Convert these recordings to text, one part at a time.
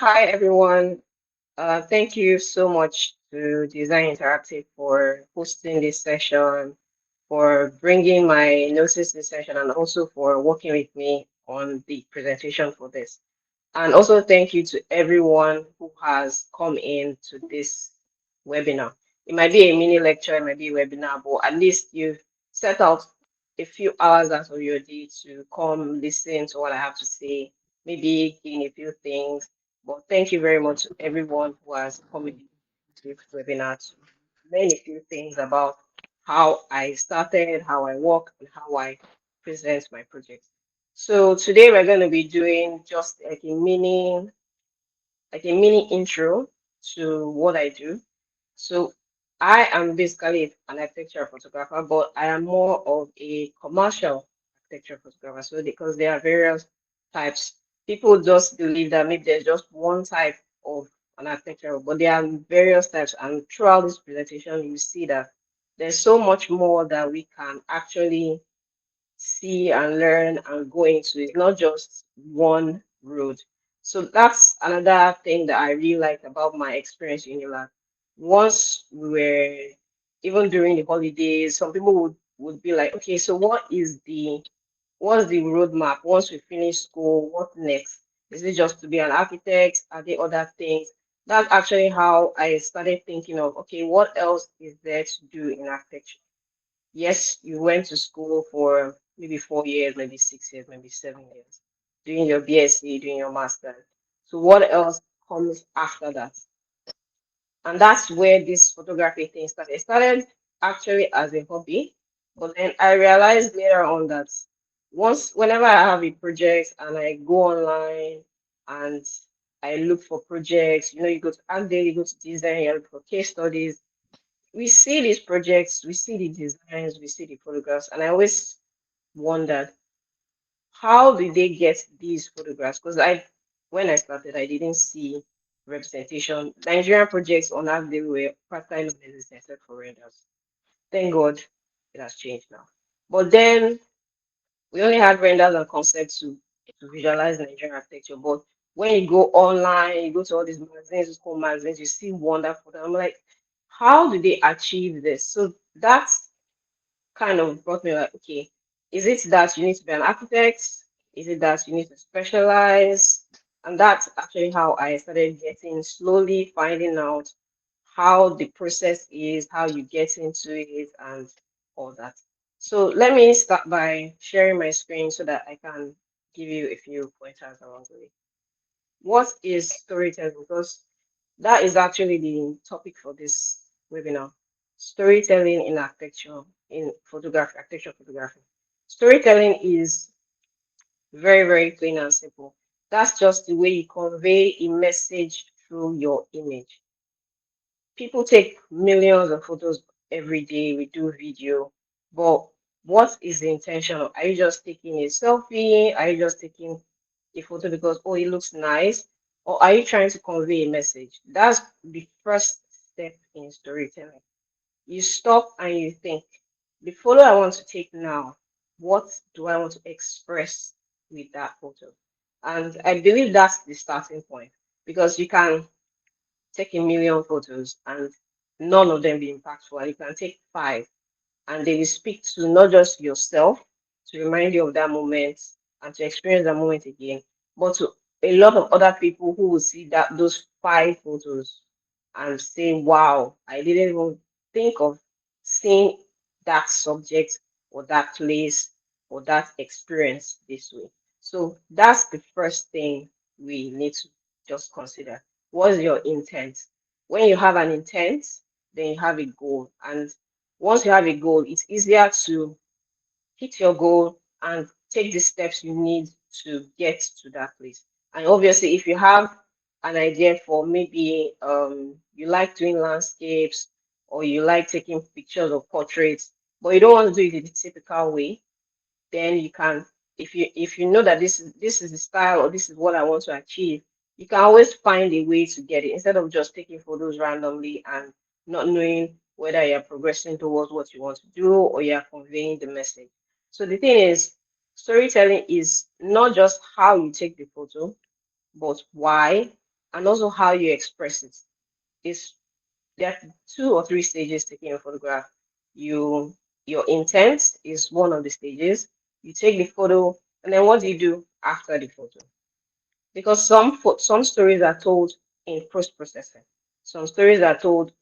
Hi, everyone. Thank you so much to Design Interactive for hosting this session, for bringing my notice this session, and also for working with me on the presentation for this. And also thank you to everyone who has come in to this webinar. It might be a mini lecture, it might be a webinar, but at least you've set out a few hours out of your day to come listen to what I have to say, maybe gain a few things. But thank you very much to everyone who has come in to this webinar to learn a few things about how I started, how I work, and how I present my project. So today we're going to be doing just like a mini intro to what I do. So I am basically an architecture photographer, but I am more of a commercial architecture photographer. So because there are various types, people just believe that maybe there's just one type of an architecture, but there are various types. And throughout this presentation, you see that there's so much more that we can actually see and learn and go into. It's not just one road. So that's another thing that I really liked about my experience in Unilag. Once we were, even during the holidays, some people would be like, okay, so what's the roadmap? Once we finish school, what next? Is it just to be an architect? Are there other things? That's actually how I started thinking of, okay, what else is there to do in architecture? Yes, you went to school for maybe 4 years, maybe 6 years, maybe 7 years, doing your BSc, doing your master. So what else comes after that? And that's where this photography thing started. It started actually as a hobby, but then I realized later on that whenever I have a project and I go online and I look for projects, you go to Agdale, you go to design, you look for case studies, we see these projects, we see the designs, we see the photographs, and I always wondered how did they get these photographs? Because when I started, I didn't see representation. Nigerian projects on that they were practically non-existent except for renders. Thank God it has changed now. But then we only had renders and concepts to visualize Nigerian architecture. But when you go online, you go to all these magazines, school magazines, you see wonderful. I'm like, how do they achieve this? So that's kind of brought me like, okay, is it that you need to be an architect? Is it that you need to specialize? And that's actually how I started getting slowly finding out how the process is, how you get into it, and all that. So let me start by sharing my screen so that I can give you a few pointers along the way. What is storytelling? Because that is actually the topic for this webinar. Storytelling in architecture, in photography, architecture photography. Storytelling is very, very plain and simple. That's just the way you convey a message through your image. People take millions of photos every day. We do video, but what is the intention? Are you just taking a selfie? Are you just taking a photo because oh it looks nice? Or are you trying to convey a message? That's the first step in storytelling. You stop and you think, the photo I want to take now, what do I want to express with that photo? And I believe that's the starting point because you can take a million photos and none of them be impactful. And you can take five and they will speak to not just yourself to remind you of that moment and to experience that moment again, but to a lot of other people who will see that those five photos and say, wow, I didn't even think of seeing that subject or that place or that experience this way. So that's the first thing we need to just consider. What's your intent? When you have an intent, then you have a goal. And once you have a goal, it's easier to hit your goal and take the steps you need to get to that place. And obviously, if you have an idea for maybe you like doing landscapes or you like taking pictures of portraits, but you don't want to do it the typical way, then you can, if you know that this is the style or this is what I want to achieve, you can always find a way to get it instead of just taking photos randomly and not knowing whether you're progressing towards what you want to do or you're conveying the message. So the thing is, storytelling is not just how you take the photo, but why. and also how you express it. Is there are 2 or 3 stages taking a photograph. You your intent is one of the stages. You take the photo, and then what do you do after the photo? Because some stories are told in post processing. Some stories are told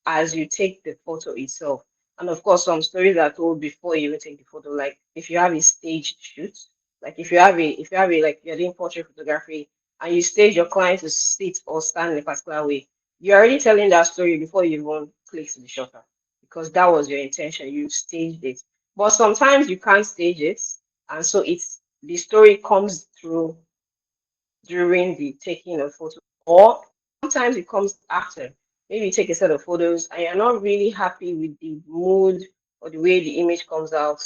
as you take the photo itself. And of course, some stories are told before you even take the photo. Like if you have a staged shoot, like if you have a like you're doing portrait photography and you stage your client to sit or stand in a particular way, you're already telling that story before you even click to the shutter because that was your intention. You staged it. But sometimes you can't stage it, and so it's the story comes through during the taking of photo, or sometimes it comes after. Maybe you take a set of photos and you're not really happy with the mood or the way the image comes out.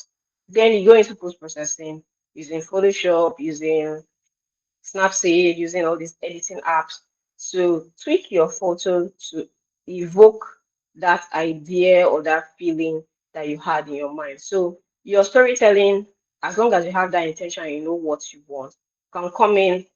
Then you go into post processing using Photoshop, using Snapseed, using all these editing apps to tweak your photo to evoke that idea or that feeling that you had in your mind. So your storytelling, as long as you have that intention, and you know what you want, can come in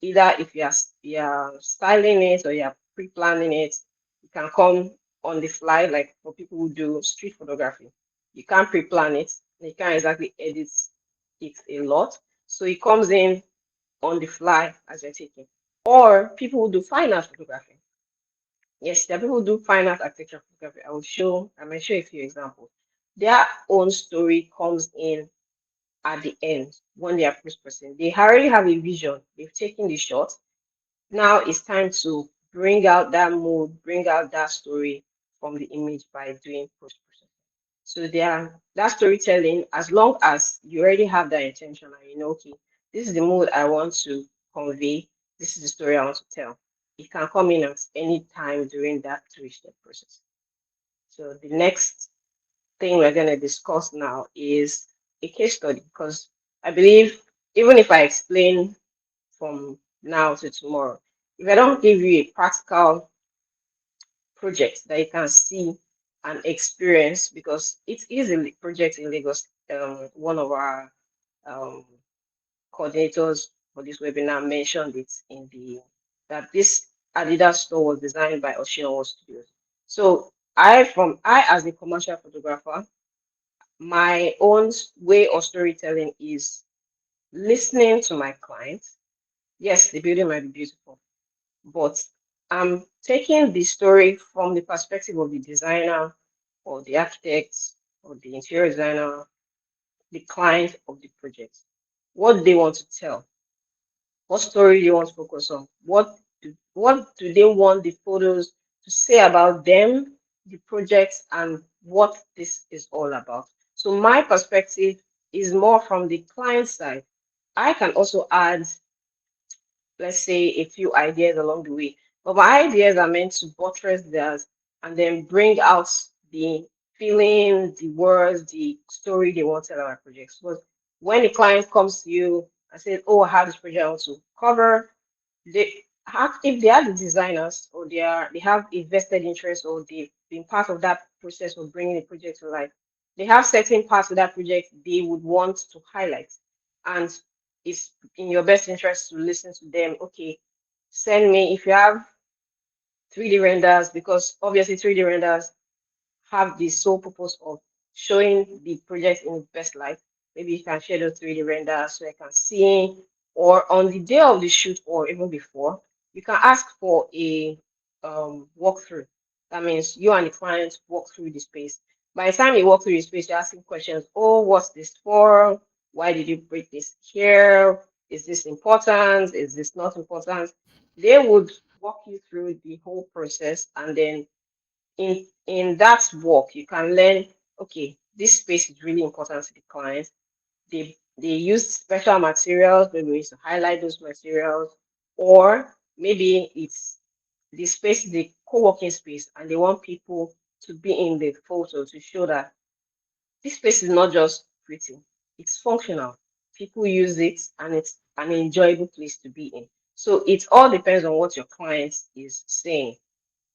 either if you're styling it or you're pre-planning it. You can come on the fly, like for people who do street photography. You can't pre-plan it. You can't exactly edit it a lot. So it comes in on the fly as you're taking. Or people who do fine art photography. Yes, there are people who do fine art architecture photography. I might show a few examples. Their own story comes in at the end when they are post-processing. They already have a vision. They've taken the shot. Now it's time to bring out that mood, bring out that story from the image by doing post-processing. So that storytelling, as long as you already have that intention and you know, okay, this is the mood I want to convey, this is the story I want to tell. It can come in at any time during that 3-step process. So the next thing we're going to discuss now is a case study because I believe even if I explain from now to tomorrow, if I don't give you a practical project that you can see and experience, because it is a project in Lagos. One of our um, coordinators for this webinar mentioned it in the that this Adidas store was designed by Ocean Studios. So I as a commercial photographer, my own way of storytelling is listening to my clients. Yes, the building might be beautiful, but I'm taking the story from the perspective of the designer or the architect or the interior designer, the client of the project. What they want to tell, what story they want to focus on, what do they want the photos to say about them, the project, and what this is all about. So my perspective is more from the client side. I can also add, let's say, a few ideas along the way. But my ideas are meant to buttress theirs and then bring out the feeling, the words, the story they want to tell about projects. But when the client comes to you and says, "Oh, I have this project I want to cover," they have, if they are the designers or they have a vested interest or they've been part of that process of bringing the project to life, they have certain parts of that project they would want to highlight, and it's in your best interest to listen to them. Okay, send me if you have 3D renders, because obviously 3D renders have the sole purpose of showing the project in its best light. Maybe you can share those 3D renders so I can see, or on the day of the shoot or even before, you can ask for a walkthrough. That means you and the client walk through the space. By the time you walk through the space, you're asking questions. Oh, what's this for? Why did you break this here? Is this important? Is this not important? They would walk you through the whole process, and then in that work you can learn, okay, this space is really important to the client. They use special materials, maybe we need to highlight those materials, or maybe it's the space is a co-working space and they want people to be in the photo to show that this space is not just pretty, it's functional. People use it and it's an enjoyable place to be in. So it all depends on what your client is saying.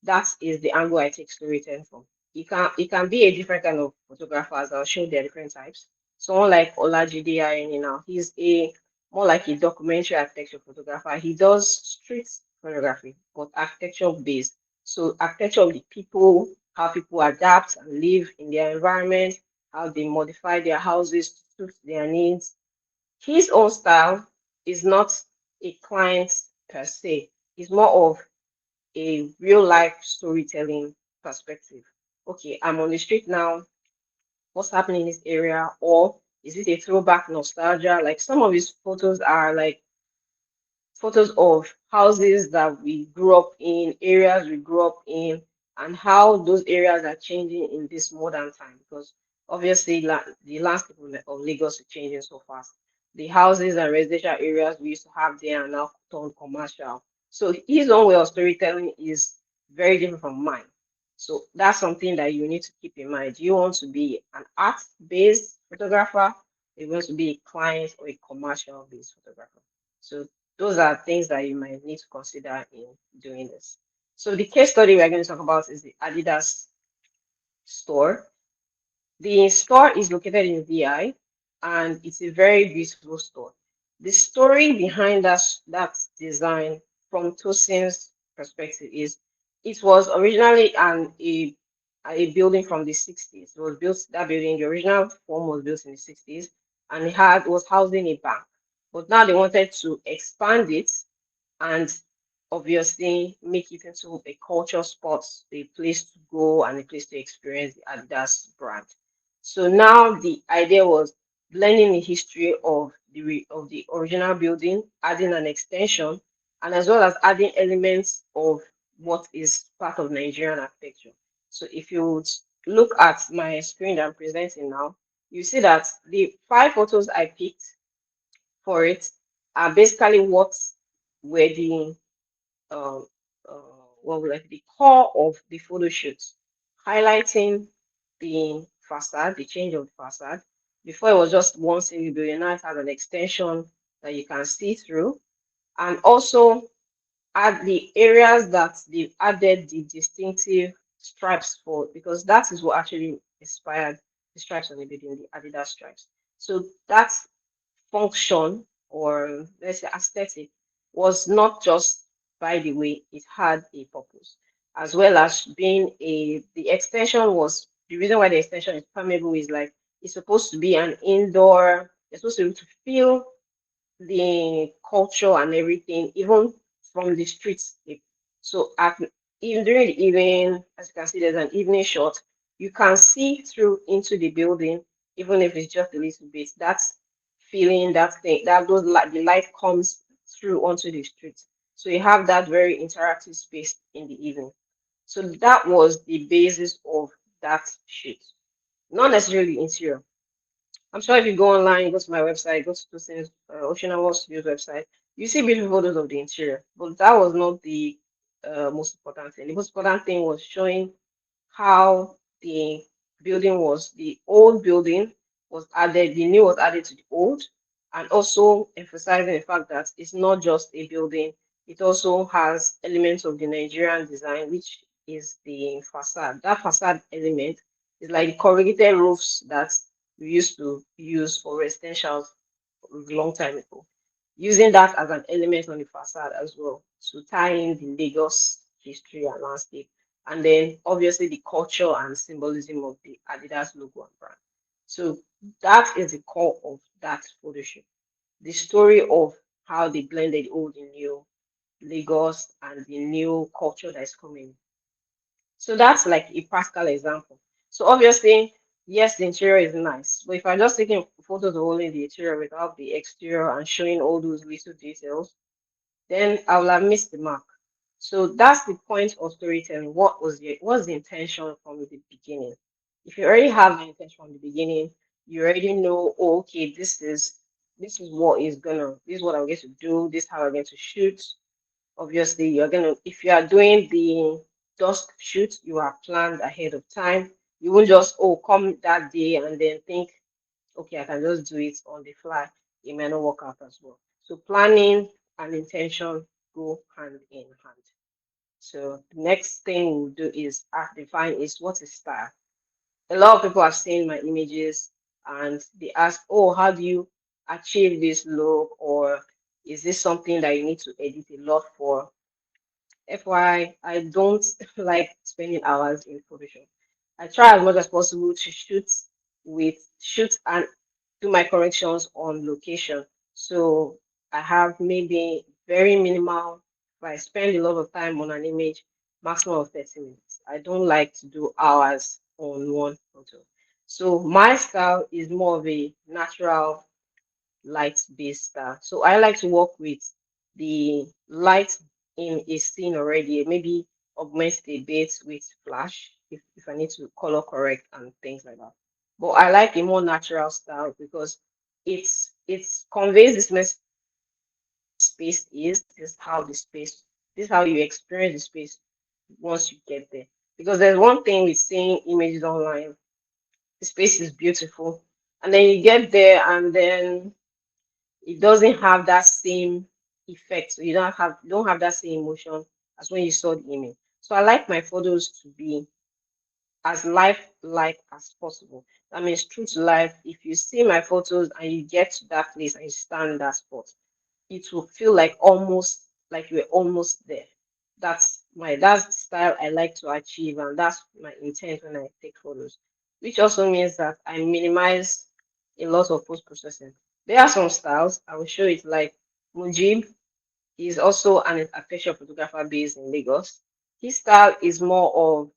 That is the angle I take storytelling from. You can be a different kind of photographer, as I'll show there are different types. Someone like Olajide now, he's a more like a documentary architecture photographer. He does street photography, but architecture based. So architecture of the people, how people adapt and live in their environment, how they modify their houses to suit their needs. His own style is not a client per se. It's more of a real life storytelling perspective. Okay, I'm on the street now. What's happening in this area? Or is it a throwback nostalgia? Like some of his photos are like photos of houses that we grew up in, areas we grew up in, and how those areas are changing in this modern time. Because obviously, the landscape of Lagos is changing so fast. The houses and residential areas we used to have there are now turned commercial. So his own way of storytelling is very different from mine. So that's something that you need to keep in mind. Do you want to be an art-based photographer? Do you want to be a client or a commercial-based photographer? So those are things that you might need to consider in doing this. So the case study we're going to talk about is the Adidas store. The store is located in VI and it's a very beautiful store. The story behind that design from Tosin's perspective is it was originally a building from the 60s. It was built that building, the original form was built in the 60s and it was housing a bank. But now they wanted to expand it and obviously make it into a culture spot, a place to go and a place to experience the Adidas brand. So now the idea was blending the history of of the original building, adding an extension, and as well as adding elements of what is part of Nigerian architecture. So if you would look at my screen that I'm presenting now, you see that the five photos I picked for it are basically what were the uh, what would like the core of the photo shoot, highlighting the facade, the change of the facade. Before it was just one single building, now it has an extension that you can see through, and also add the areas that they've added the distinctive stripes for, because that is what actually inspired the stripes on the building, the Adidas stripes. So that's function or let's say aesthetic was not just by the way, it had a purpose, as well as being the extension was the reason why the extension is permeable is like it's supposed to be an indoor, you're supposed to be able to feel the culture and everything, even from the streets. So even during the evening, as you can see, there's an evening shot. You can see through into the building, even if it's just a little bit. That's feeling that thing that goes like the light comes through onto the street. So you have that very interactive space in the evening. So that was the basis of that shoot. Not necessarily interior. I'm sure if you go online, go to my website, go to Tosin's Ocean Award Studios website, you see beautiful photos of the interior. But that was not the most important thing. The most important thing was showing how the building was, the old building was added, the new was added to the old, and also emphasizing the fact that it's not just a building, it also has elements of the Nigerian design, which is the facade. That facade element is like the corrugated roofs that we used to use for residential a long time ago. Using that as an element on the facade as well to tie in the Lagos history and landscape. And then obviously the culture and symbolism of the Adidas logo and brand. So that is the core of that photo shoot. The story of how they blended old and new, Lagos and the new culture that is coming. So that's like a practical example. So obviously, yes, the interior is nice, but if I'm just taking photos of only the interior without the exterior and showing all those little details, then I will have missed the mark. So that's the point of storytelling. What's the intention from the beginning? If you already have the intention from the beginning, you already know, oh, okay, this is what is gonna, this is what I'm going to do, this is how I'm going to shoot. Obviously, you're gonna if you are doing the dusk shoot, you are planned ahead of time. You won't just come that day and then think, okay, I can just do it on the fly. It may not work out as well. So planning and intention go hand in hand. So the next thing we'll do is define is what is style. A lot of people have seen my images and they ask, oh, how do you achieve this look? Or is this something that you need to edit a lot for? FYI, I don't like spending hours in Photoshop. I try as much as possible to shoot and do my corrections on location. So I have maybe very minimal. If I spend a lot of time on an image, maximum of 30 minutes. I don't like to do hours on one photo. So my style is more of a natural light-based style. So I like to work with the light in a scene already, maybe augment it a bit with flash if I need to color correct and things like that. But I like a more natural style because it's conveys this message of what space is. This is how you experience the space once you get there. Because there's one thing with seeing images online, the space is beautiful, and then you get there and then it doesn't have that same effect. So you don't have that same emotion as when you saw the image. So I like my photos to be as lifelike as possible. That means true to life. If you see my photos and you get to that place and you stand in that spot, it will feel like you're almost there. That's the style I like to achieve, and that's my intent when I take photos. Which also means that I minimize a lot of post processing. There are some styles I will show it like Mujib is also an architecture photographer based in Lagos. His style is more of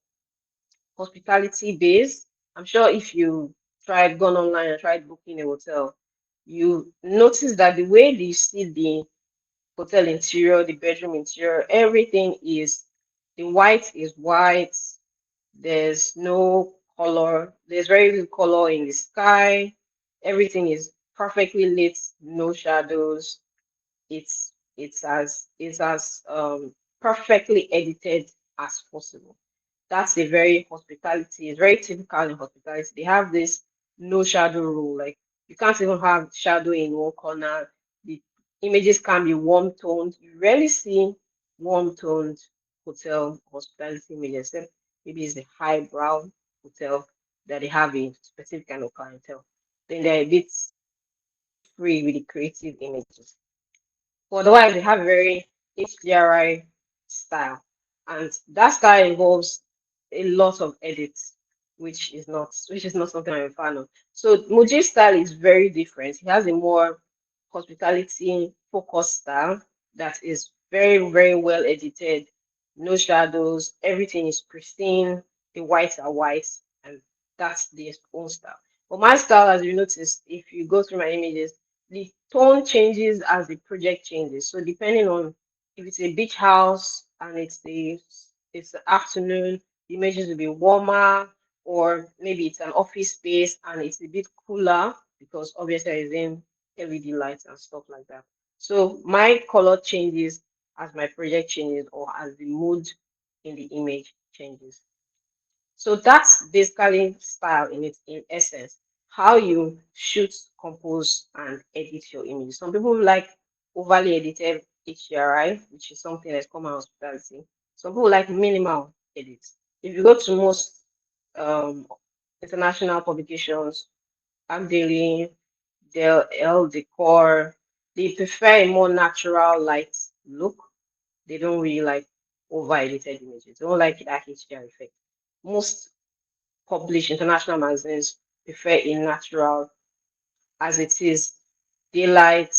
hospitality based. I'm sure if you tried gone online and tried booking a hotel, you notice that the way you see the hotel interior, the bedroom interior, everything is the white is white. There's no color. There's very little color in the sky. Everything is perfectly lit, no shadows. It's as perfectly edited as possible. That's a very hospitality. It's very typical in hospitality. They have this no shadow rule. Like you can't even have shadow in one corner. The images can be warm toned. You rarely see warm toned hotel hospitality images, except maybe it's the highbrow hotel that they have a specific kind of clientele. Then they're a bit free with the creative images. But otherwise, they have a very HDRI style, and that style involves a lot of edits, which is not something I'm a fan of. So Muji's style is very different. He has a more hospitality focused style that is very, very well edited, no shadows, everything is pristine, the whites are white, and that's the own style. But my style, as you notice, if you go through my images, the tone changes as the project changes. So depending on if it's a beach house and it's the afternoon, the images will be warmer, or maybe it's an office space and it's a bit cooler because obviously it's in LED lights and stuff like that. So my color changes as my project changes or as the mood in the image changes. So that's basically style in its in essence. How you shoot, compose, and edit your images. Some people like overly edited HDRI, which is something that's common in hospitality. Some people like minimal edits. If you go to most um, international publications, Daily, Del El Decor, they prefer a more natural light look. They don't really like over edited images. They don't like that HDR effect. Most published international magazines prefer a natural as it is. Daylight.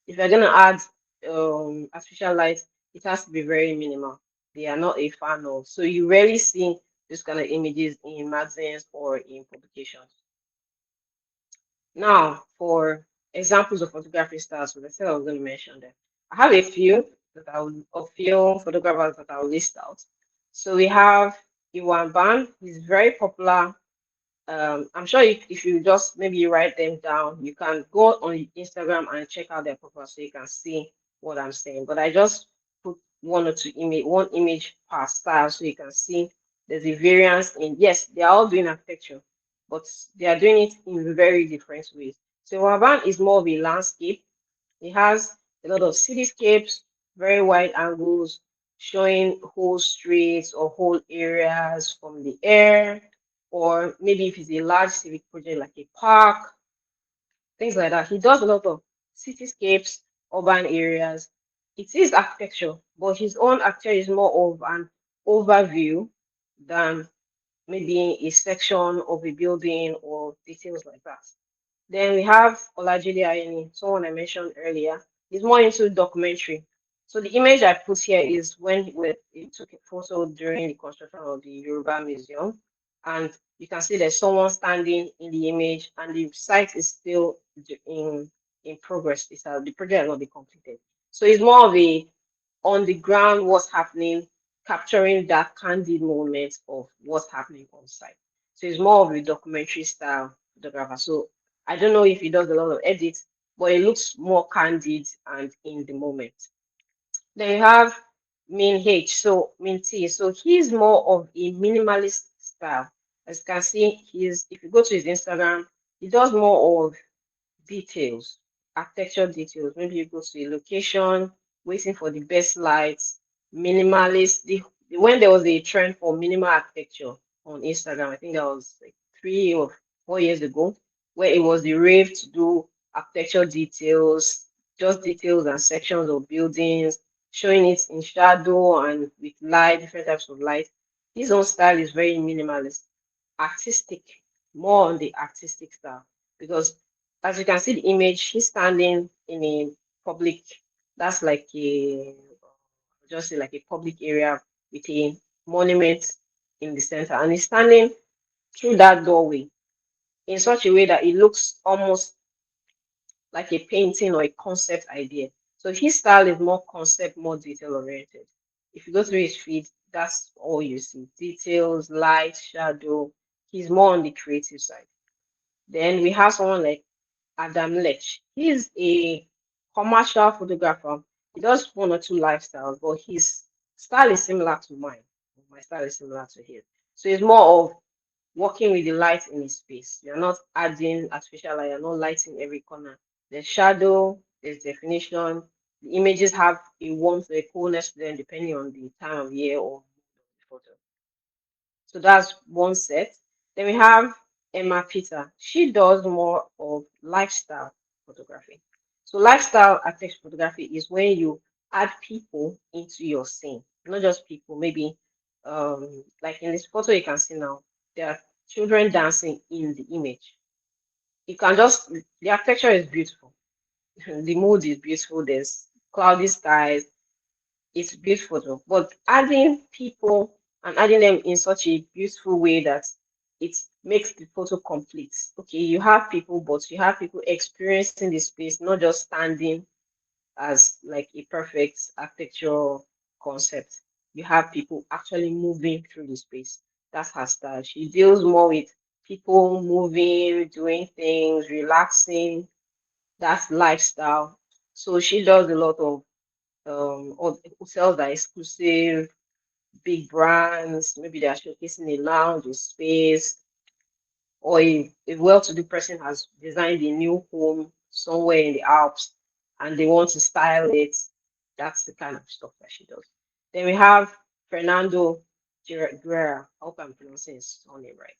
If you're gonna add artificial light, it has to be very minimal. They are not a fan of. So you rarely see this kind of images in magazines or in publications. Now, for examples of photography styles, so I said I was going to mention them. I have a few a few photographers that I'll list out. So we have Iwan Ban. He's very popular. I'm sure if you just maybe write them down, you can go on Instagram and check out their profile so you can see what I'm saying. But I just put one image per style so you can see there's a variance in. Yes, they are all doing architecture, but they are doing it in very different ways. So Waban is more of a landscape. It has a lot of cityscapes, very wide angles, showing whole streets or whole areas from the air, or maybe if it's a large civic project like a park, things like that. He does a lot of cityscapes, urban areas. it is architecture, but his own architecture is more of an overview than maybe a section of a building or details like that. Then we have Olajide Ayeni, someone I mentioned earlier. He's more into documentary. So the image I put here is when he took a photo during the construction of the Yoruba Museum. And you can see there's someone standing in the image, and the site is still in progress. The project has not been completed. So it's more of a on the ground, what's happening, capturing that candid moment of what's happening on site. So it's more of a documentary style photographer. So I don't know if he does a lot of edits, but it looks more candid and in the moment. Then you have Min H, so Min T. So he's more of a minimalist style. As you can see, he's if you go to his Instagram, he does more of details, architecture details. Maybe you go to a location, waiting for the best lights, minimalist. When there was a trend for minimal architecture on Instagram, I think that was like 3 or 4 years ago, where it was the rave to do architecture details, just details and sections of buildings, showing it in shadow and with light, different types of light. His own style is very minimalist, artistic, more on the artistic style because as you can see the image, he's standing in a public, that's like a, just say like a public area with a monument in the center. And he's standing through that doorway in such a way that it looks almost like a painting or a concept idea. So his style is more concept, more detail oriented. If you go through his feed, that's all you see. Details, light, shadow. He's more on the creative side. Then we have someone like Adam Lech. He's a commercial photographer. He does one or two lifestyles, but his style is similar to mine. My style is similar to his. So it's more of working with the light in his space. You're not adding artificial light, you're not lighting every corner. There's shadow, there's definition. The images have a warmth or a coolness to them depending on the time of year or the photo. So that's one set. Then we have Emma Peter. She does more of lifestyle photography. So lifestyle architecture photography is when you add people into your scene, not just people. Maybe like in this photo you can see now, there are children dancing in the image. You can just the architecture is beautiful. The mood is beautiful. There's cloudy skies, it's beautiful though. But adding people and adding them in such a beautiful way that it makes the photo complete. Okay, you have people, but you have people experiencing the space, not just standing as like a perfect architectural concept. You have people actually moving through the space. That's her style. She deals more with people moving, doing things, relaxing. That's lifestyle. So she does a lot of hotels that are exclusive, big brands. Maybe they are showcasing a lounge, a space, or a well-to-do person has designed a new home somewhere in the Alps and they want to style it. That's the kind of stuff that she does. Then we have Fernando Guerra. I hope I'm pronouncing his name right.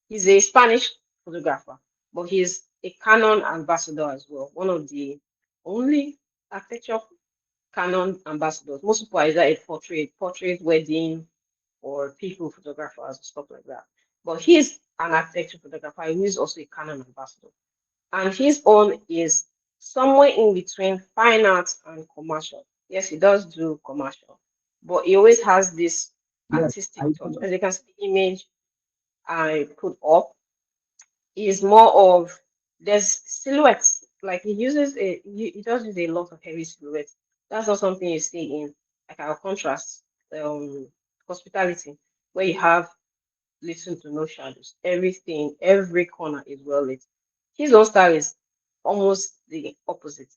He's a Spanish photographer, but he's a Canon ambassador as well. One of the only architecture Canon ambassadors. Most people are either a portrait, wedding, or people photographers, stuff like that. But he's an architecture photographer. He's also a Canon ambassador. And his own is somewhere in between fine art and commercial. Yes, he does do commercial, but he always has this Yes, artistic I touch. As you can see, the image I put up is more of there's silhouettes. Like he does use a lot of heavy silhouettes. That's not something you see in like our contrast hospitality, where you have little to no shadows. Everything, every corner is well lit. His own style is almost the opposite.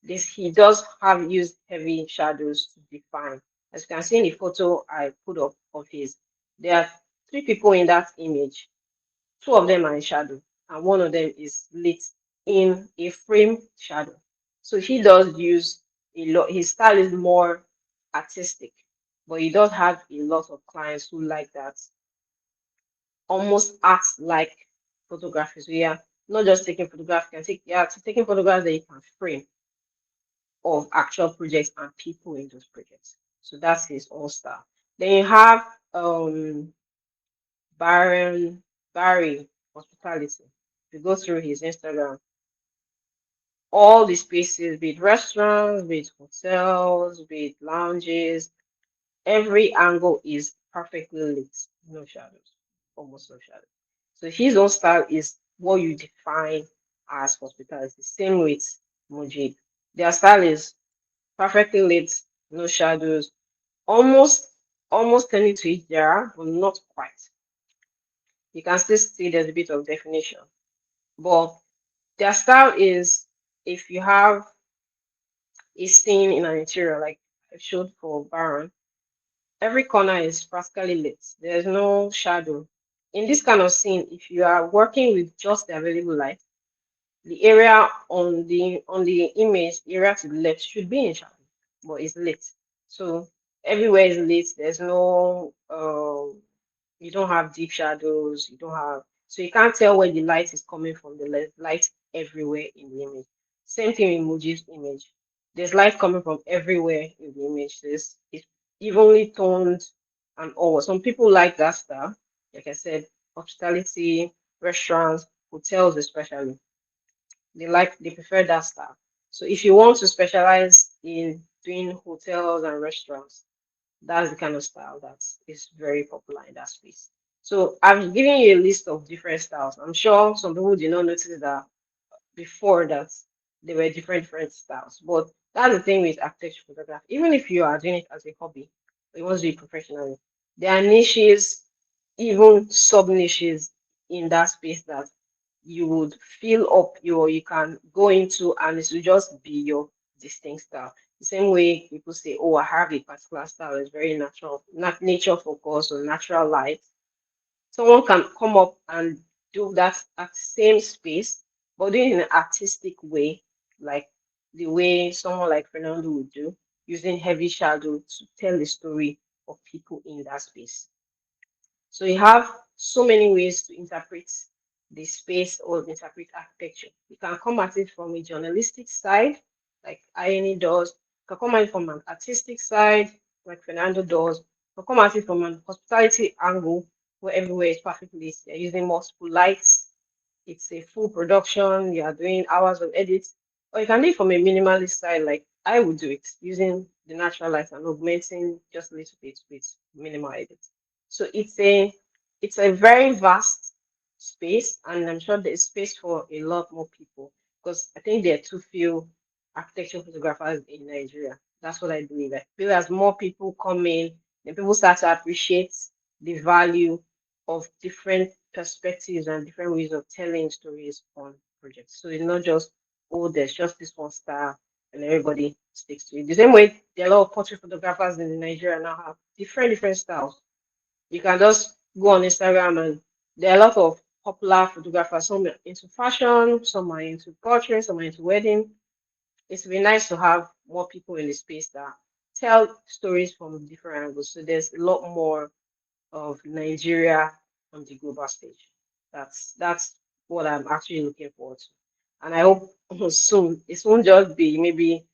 This he does have used heavy shadows to define. As you can see in the photo I put up of his, there are three people in that image. Two of them are in shadow, and one of them is lit in a frame shadow. So he does use a lot. His style is more artistic, but he does have a lot of clients who like that almost art like photography. So yeah, not just taking photographs, you can take taking photographs that you can frame. of actual projects and people in those projects. So that's his own style. Then you have Baron Barry Hospitality. If you go through his Instagram, all the spaces, be it restaurants, be it hotels, be it lounges, every angle is perfectly lit, no shadows, almost no shadows. So his own style is what you define as hospitality. Same with Mujib. Their style is perfectly lit, no shadows, almost almost turning to Ijara, but not quite. You can still see there's a bit of definition. But their style is, if you have a scene in an interior, like I showed for Baron, every corner is practically lit. There's no shadow. In this kind of scene, if you are working with just the available light, the area on the image, the area to the left should be in shadow, but it's lit. So everywhere is lit. There's no you don't have deep shadows, you don't have, so you can't tell where the light is coming from. The light everywhere in the image. Same thing in Muji's image. There's light coming from everywhere in the image. This it's evenly toned and all. Some people like that style. Like I said, hospitality, restaurants, hotels especially. They prefer that style. So if you want to specialize in doing hotels and restaurants, that's the kind of style that is very popular in that space. So I've given you a list of different styles. I'm sure some people did not notice that before, that there were different styles. But that's the thing with architecture photography. Even if you are doing it as a hobby, or you want to do it professionally, there are niches, even sub niches in that space that you would fill up your, you can go into, and it will just be your distinct style. The same way people say, oh, I have a particular style, it's very natural, not nature focused or natural light. Someone can come up and do that at same space, but doing it in an artistic way, like the way someone like Fernando would do, using heavy shadow to tell the story of people in that space. So you have so many ways to interpret the space or interpret architecture. You can come at it from a journalistic side, like INE does. You can come at it from an artistic side, like Fernando does. You can come at it from an hospitality angle, where everywhere is perfectly lit. They're using multiple lights. It's a full production. You are doing hours of edits. Or you can do it from a minimalist side, like I would do it, using the natural light and augmenting just a little bit with minimal edits. So it's a very vast space, and I'm sure there is space for a lot more people, because I think there are too few architectural photographers in Nigeria. That's what I believe. I feel as more people come in, then people start to appreciate the value of different perspectives and different ways of telling stories on projects. So it's not just, oh, there's just this one style and everybody sticks to it. The same way there are a lot of portrait photographers in Nigeria now have different styles. You can just go on Instagram and there are a lot of popular photographers. Some are into fashion, some are into portrait, some are into wedding. It's be nice to have more people in the space that tell stories from different angles. So there's a lot more of Nigeria on the global stage. That's what I'm actually looking forward to. And I hope soon it won't just be maybe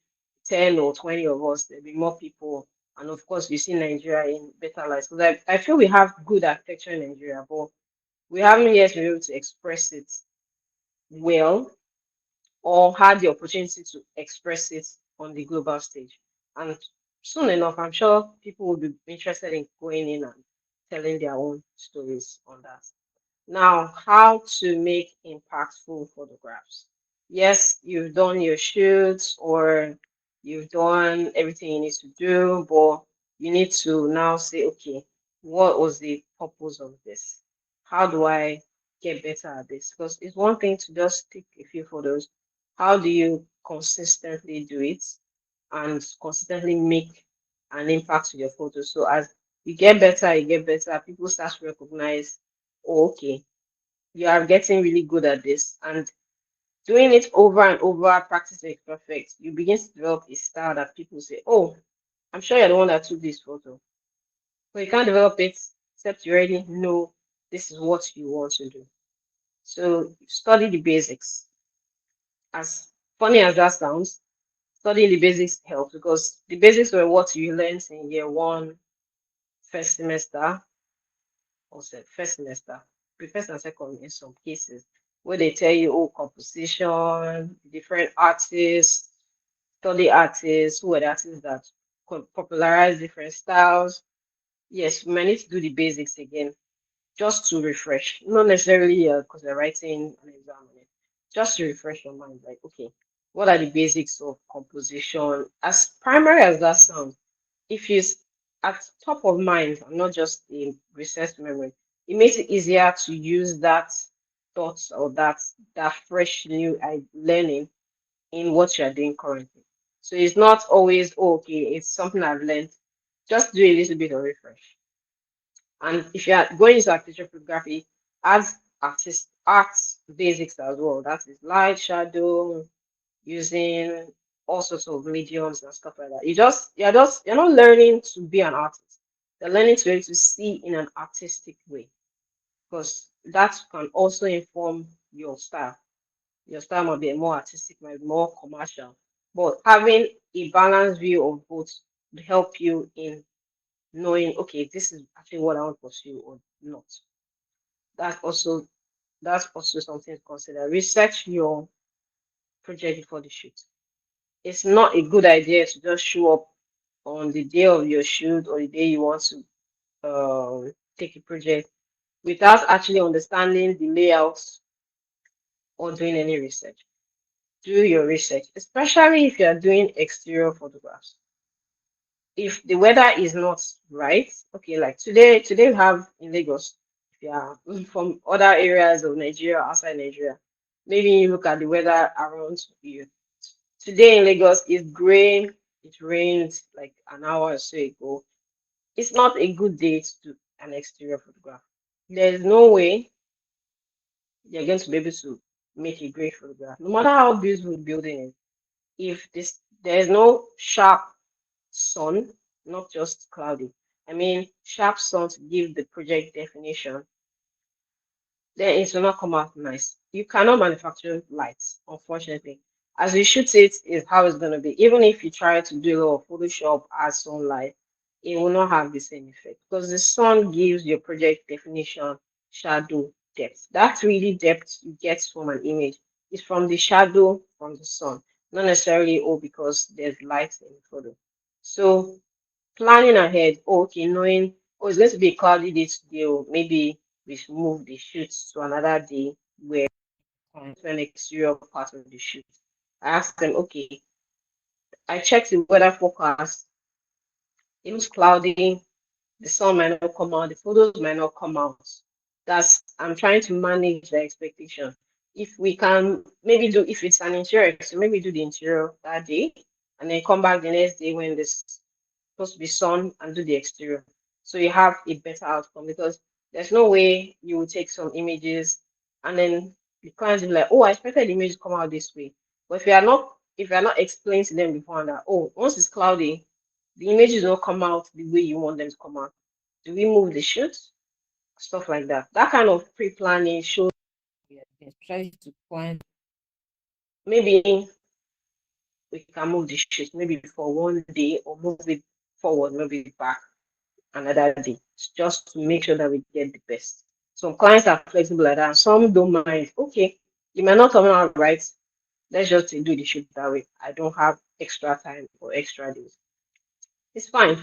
10 or 20 of us, there'll be more people. And of course, we see Nigeria in better lights. Because I feel we have good architecture in Nigeria, but we haven't yet been able to express it well, or had the opportunity to express it on the global stage. And soon enough, I'm sure people will be interested in going in and telling their own stories on that. Now, how to make impactful photographs. Yes, you've done your shoots or you've done everything you need to do, but you need to now say, okay, what was the purpose of this? How do I get better at this? Because it's one thing to just take a few photos. How do you consistently do it and consistently make an impact with your photos? So as you get better, people start to recognize, oh, okay, you are getting really good at this, and doing it over and over, practice makes perfect. You begin to develop a style that people say, oh, I'm sure you're the one that took this photo. But you can't develop it except you already know this is what you want to do. So study the basics. As funny as that sounds, Studying the basics helps because the basics were what you learned in year one, first semester, or first semester, first and second in some cases, where they tell you, oh, composition, different artists, study artists, who are the artists that popularize different styles. Yes, we might need to do the basics again just to refresh, not necessarily because we're writing an exam on it, just to refresh your mind. Like, okay, what are the basics of composition? As primary as that sounds, if it's at top of mind and not just in recess memory, it makes it easier to use that thoughts or that fresh new learning in what you're doing currently. So it's not always, oh, okay, it's something I've learned. Just do a little bit of refresh. And if you are going into architecture photography, add art basics as well. That is light, shadow, using all sorts of mediums and stuff like that. You're not learning to be an artist. You're learning to be able to see in an artistic way because that can also inform your style. Your style might be more artistic, might be more commercial. But having a balanced view of both will help you in knowing, okay, this is actually what I want to pursue or not. That's also that's also something to consider. Research your project before the shoot. It's not a good idea to just show up on the day of your shoot or the day you want to take a project without actually understanding the layouts or doing any research. Do your research, especially if you are doing exterior photographs. If the weather is not right, okay, like today we have in Lagos, if you are from other areas of Nigeria, outside Nigeria, maybe you look at the weather around you. Today in Lagos is gray, it rained like an hour or so ago. It's not a good day to do an exterior photograph. There's no way you're going to be able to make a great photograph, no matter how beautiful the building is. If there's no sharp sun, not just cloudy. I mean, sharp sun to give the project definition, then it will not come out nice. You cannot manufacture lights, unfortunately. As you shoot it is how it's going to be. Even if you try to do a lot of Photoshop as sunlight, it will not have the same effect because the sun gives your project definition, shadow, depth. That's really depth you get from an image. It's from the shadow from the sun, not necessarily oh because there's light in the photo. So planning ahead, oh, okay, knowing, oh, it's going to be a cloudy day today, or maybe we should move the shoot to another day where to an exterior part of the shoot. I asked them, okay, I checked the weather forecast. It looks cloudy, the sun might not come out, the photos might not come out. That's I'm trying to manage the expectation. If we can maybe do if it's an interior, so maybe do the interior that day and then come back the next day when this supposed to be sun and do the exterior. So you have a better outcome because there's no way you will take some images and then the clients will be like, oh, I expected the image to come out this way. But if you are not explaining to them beforehand that, oh, once it's cloudy, the images will not come out the way you want them to come out. Do we move the shoot? Stuff like that. That kind of pre-planning shows especially to clients. Maybe we can move the shoot maybe for one day or move it forward, maybe back another day, just to make sure that we get the best. Some clients are flexible like that, and some don't mind. Okay, you might not come out right. Let's just do the shoot that way. I don't have extra time or extra days. It's fine.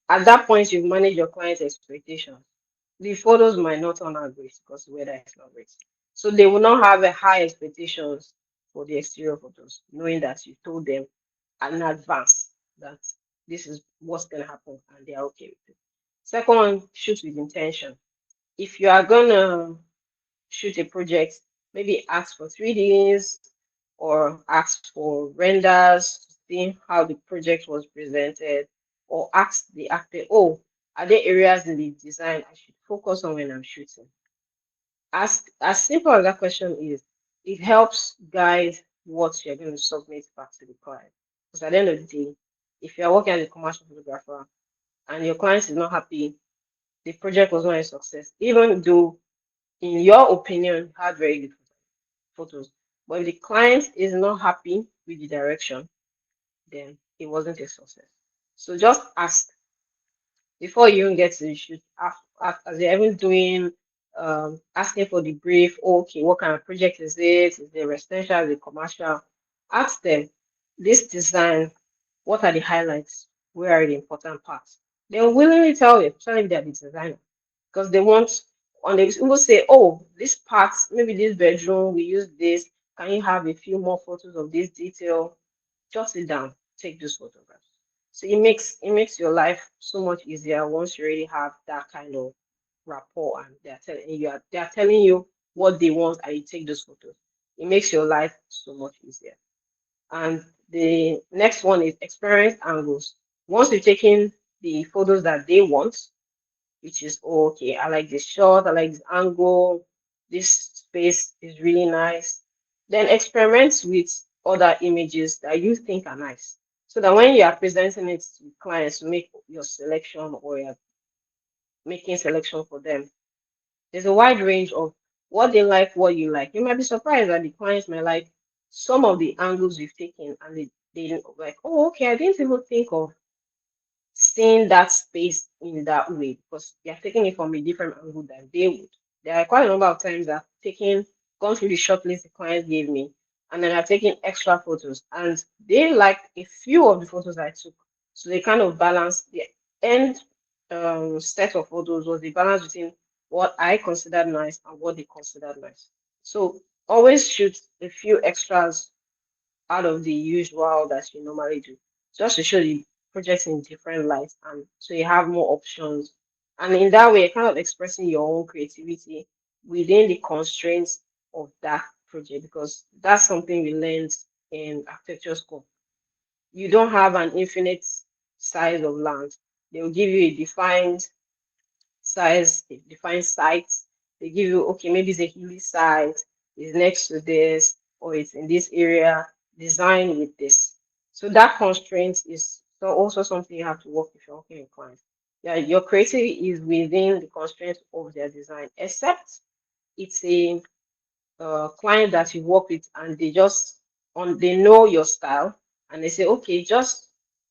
At that point, you've managed your client's expectations. The photos might not turn out great because the weather is not great. So they will not have a high expectations for the exterior photos, knowing that you told them in advance that this is what's going to happen and they are okay with it. Second one, shoot with intention. If you are gonna shoot a project, maybe ask for 3Ds or ask for renders to see how the project was presented, or ask the actor, oh, are there areas in the design I should focus on when I'm shooting? As simple as that question is, it helps guide what you're going to submit back to the client. Because at the end of the day, if you're working as a commercial photographer and your client is not happy, the project was not a success, even though in your opinion you had very good photos. But if the client is not happy with the direction, then it wasn't a success. So just ask before you even get to the shoot, as you're even doing, asking for the brief. Okay, what kind of project is this? Is it residential? Is it commercial? Ask them this design. What are the highlights? Where are the important parts? They'll willingly tell you, especially if they're the designer, because they want. And they will say, "Oh, this part, maybe this bedroom, we use this. Can you have a few more photos of this detail?" Jot it down, take those photographs. So it makes your life so much easier once you already have that kind of rapport and they are telling you what they want and you take those photos. It makes your life so much easier. And the next one is experience angles. Once you've taken the photos that they want, which is okay. I like this shot, I like this angle, this space is really nice. Then experiment with other images that you think are nice. So that when you are presenting it to clients to make your selection or you're making selection for them, there's a wide range of what they like, what you like. You might be surprised that the clients might like some of the angles you've taken and they like, oh, okay, I didn't even think of seeing that space in that way because they're taking it from a different angle than they would. There are quite a number of times that I've gone through the short list the client gave me, and then I've taken extra photos, and they liked a few of the photos I took. So they kind of balanced the end set of photos was the balance between what I considered nice and what they considered nice. So always shoot a few extras out of the usual that you normally do, just to show the projects in different lights, and so you have more options. And in that way, you're kind of expressing your own creativity within the constraints of that project, because that's something we learned in architecture school. You don't have an infinite size of land. They will give you a defined size, they define sites. They give you, okay, maybe it's a hilly site, it's next to this, or it's in this area, design with this. So that constraint is also something you have to work if you're working with clients. Yeah, your creativity is within the constraints of their design, except it's a client that you work with and they know your style and they say, okay, just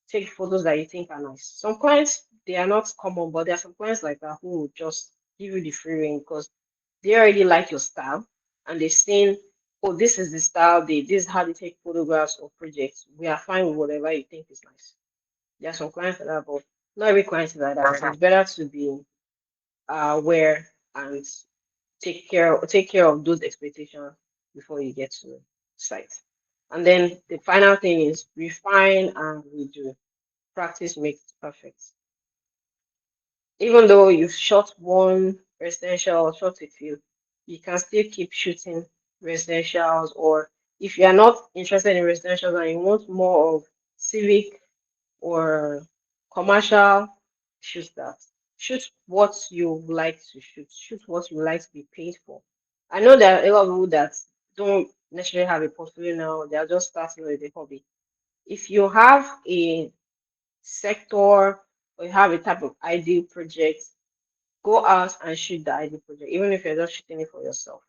take photos that you think are nice. Some clients they are not common, but there are some clients like that who will just give you the free rein because they already like your style and they've seen, oh, this is the style, this is how they take photographs of projects. We are fine with whatever you think is nice. There are some clients like that, but not every client is like that. So it's better to be aware and take care of those expectations before you get to site. And then the final thing is refine and redo. Practice makes perfect. Even though you've shot one residential or shot a few, you can still keep shooting residentials. Or if you are not interested in residentials and you want more of civic or commercial, shoot that. Shoot what you like to shoot. Shoot what you like to be paid for. I know there are a lot of people that don't necessarily have a portfolio now. They are just starting with a hobby. If you have a sector or you have a type of ideal project, go out and shoot the ideal project, even if you're just shooting it for yourself.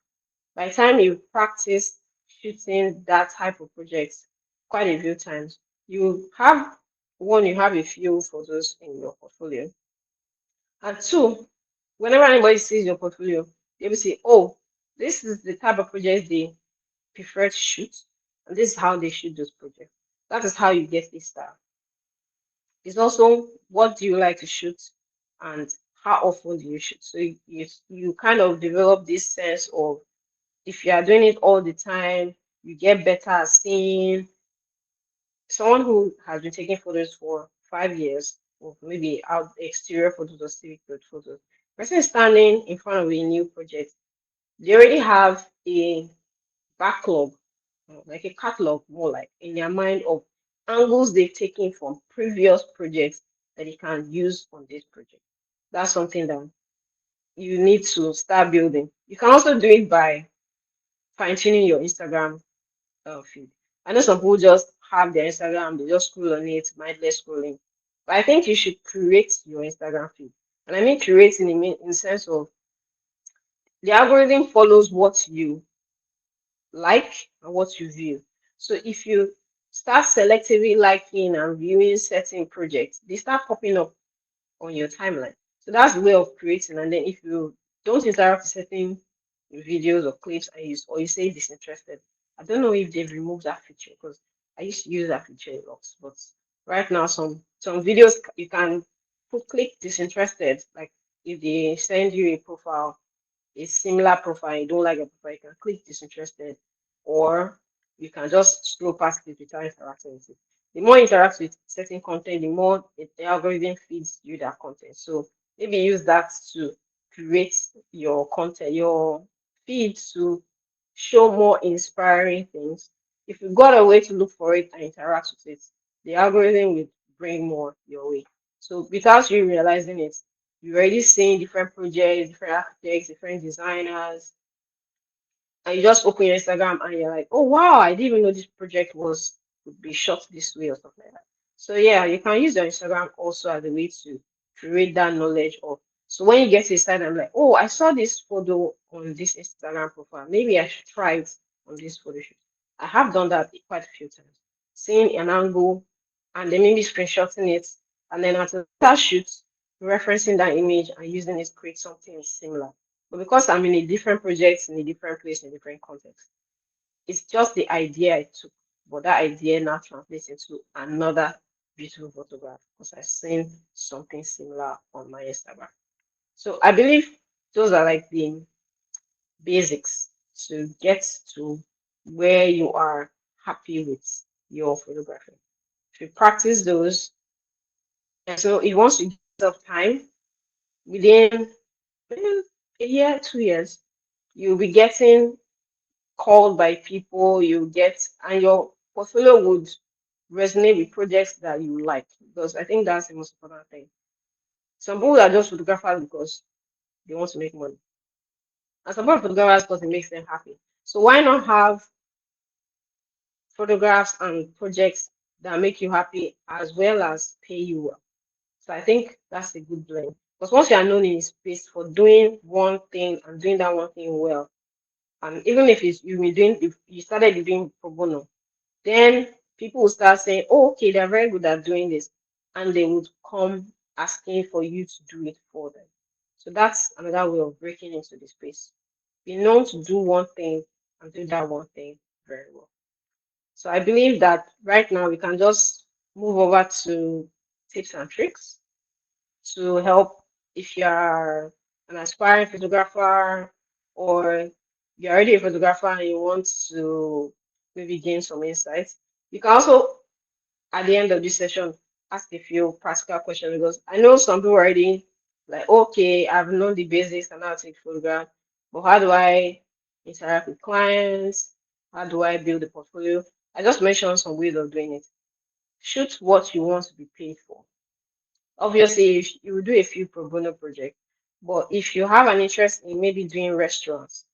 By the time you practice shooting that type of projects quite a few times, you have a few photos in your portfolio. And two, whenever anybody sees your portfolio, they will say, oh, this is the type of projects they prefer to shoot, and this is how they shoot those projects. That is how you get this style. It's also what do you like to shoot and how often do you shoot. So you kind of develop this sense of if you are doing it all the time, you get better at seeing. Someone who has been taking photos for 5 years, or maybe out exterior photos or civic road photos, person is standing in front of a new project. They already have a backlog, like a catalog, more like in their mind of angles they've taken from previous projects that they can use on this project. That's something that you need to start building. You can also do it by fine-tuning your Instagram feed. I know some people just have their Instagram, they just scroll on it, mindless scrolling. But I think you should curate your Instagram feed. And I mean curating in the sense of the algorithm follows what you like and what you view. So if you start selectively liking and viewing certain projects. They start popping up on your timeline. So that's the way of creating. And then if you don't interact with certain videos or clips and or you say disinterested, I don't know if they've removed that feature because I used to use that feature a lot. But right now, some videos you can click disinterested. Like if they send you a profile, a similar profile, you don't like a profile, you can click disinterested, or you can just scroll past it without interacting with it. The more you interact with certain content, the more the algorithm feeds you that content. So maybe use that to create your content, your feed to show more inspiring things. If you got a way to look for it and interact with it, the algorithm will bring more your way. So without you realizing it, you're already seeing different projects, different architects, different designers, and you just open your Instagram and you're like, oh wow, I didn't even know this project would be shot this way or stuff like that. So yeah, you can use your Instagram also as a way to create that knowledge of. So when you get to the site, I'm like, oh, I saw this photo on this Instagram profile. Maybe I should try it on this photo shoot. I have done that quite a few times. Seeing an angle and then maybe screenshotting it, and then at a later shoot, referencing that image and using it to create something similar. But because I'm in a different project, in a different place, in a different context, it's just the idea I took, but that idea now translates into another beautiful photograph because I've seen something similar on my Instagram. So I believe those are like the basics to get to where you are happy with your photography. If you practice those, and so if once you give yourself time, within a year, 2 years, you'll be getting called by people, you get, and your portfolio would resonate with projects that you like. Because I think that's the most important thing. Some people are just photographers because they want to make money, and some people are photographers because it makes them happy. So why not have photographs and projects that make you happy as well as pay you well? So I think that's a good blend. Because once you are known in a space for doing one thing and doing that one thing well, and even if it's you've been doing, if you started doing pro bono, then people will start saying, oh, okay, they're very good at doing this. And they would come asking for you to do it for them. So that's another way of breaking into the space. Be known to do one thing and do that one thing very well. So I believe that right now we can just move over to tips and tricks to help if you're an aspiring photographer or you're already a photographer and you want to maybe gain some insights. You can also, at the end of this session, ask a few practical questions because I know some people already like, okay, I've known the basics and how to take photograph, but how do I interact with clients? How do I build a portfolio? I just mentioned some ways of doing it. Shoot what you want to be paid for. Obviously, if you will do a few pro bono projects, but if you have an interest in maybe doing restaurants,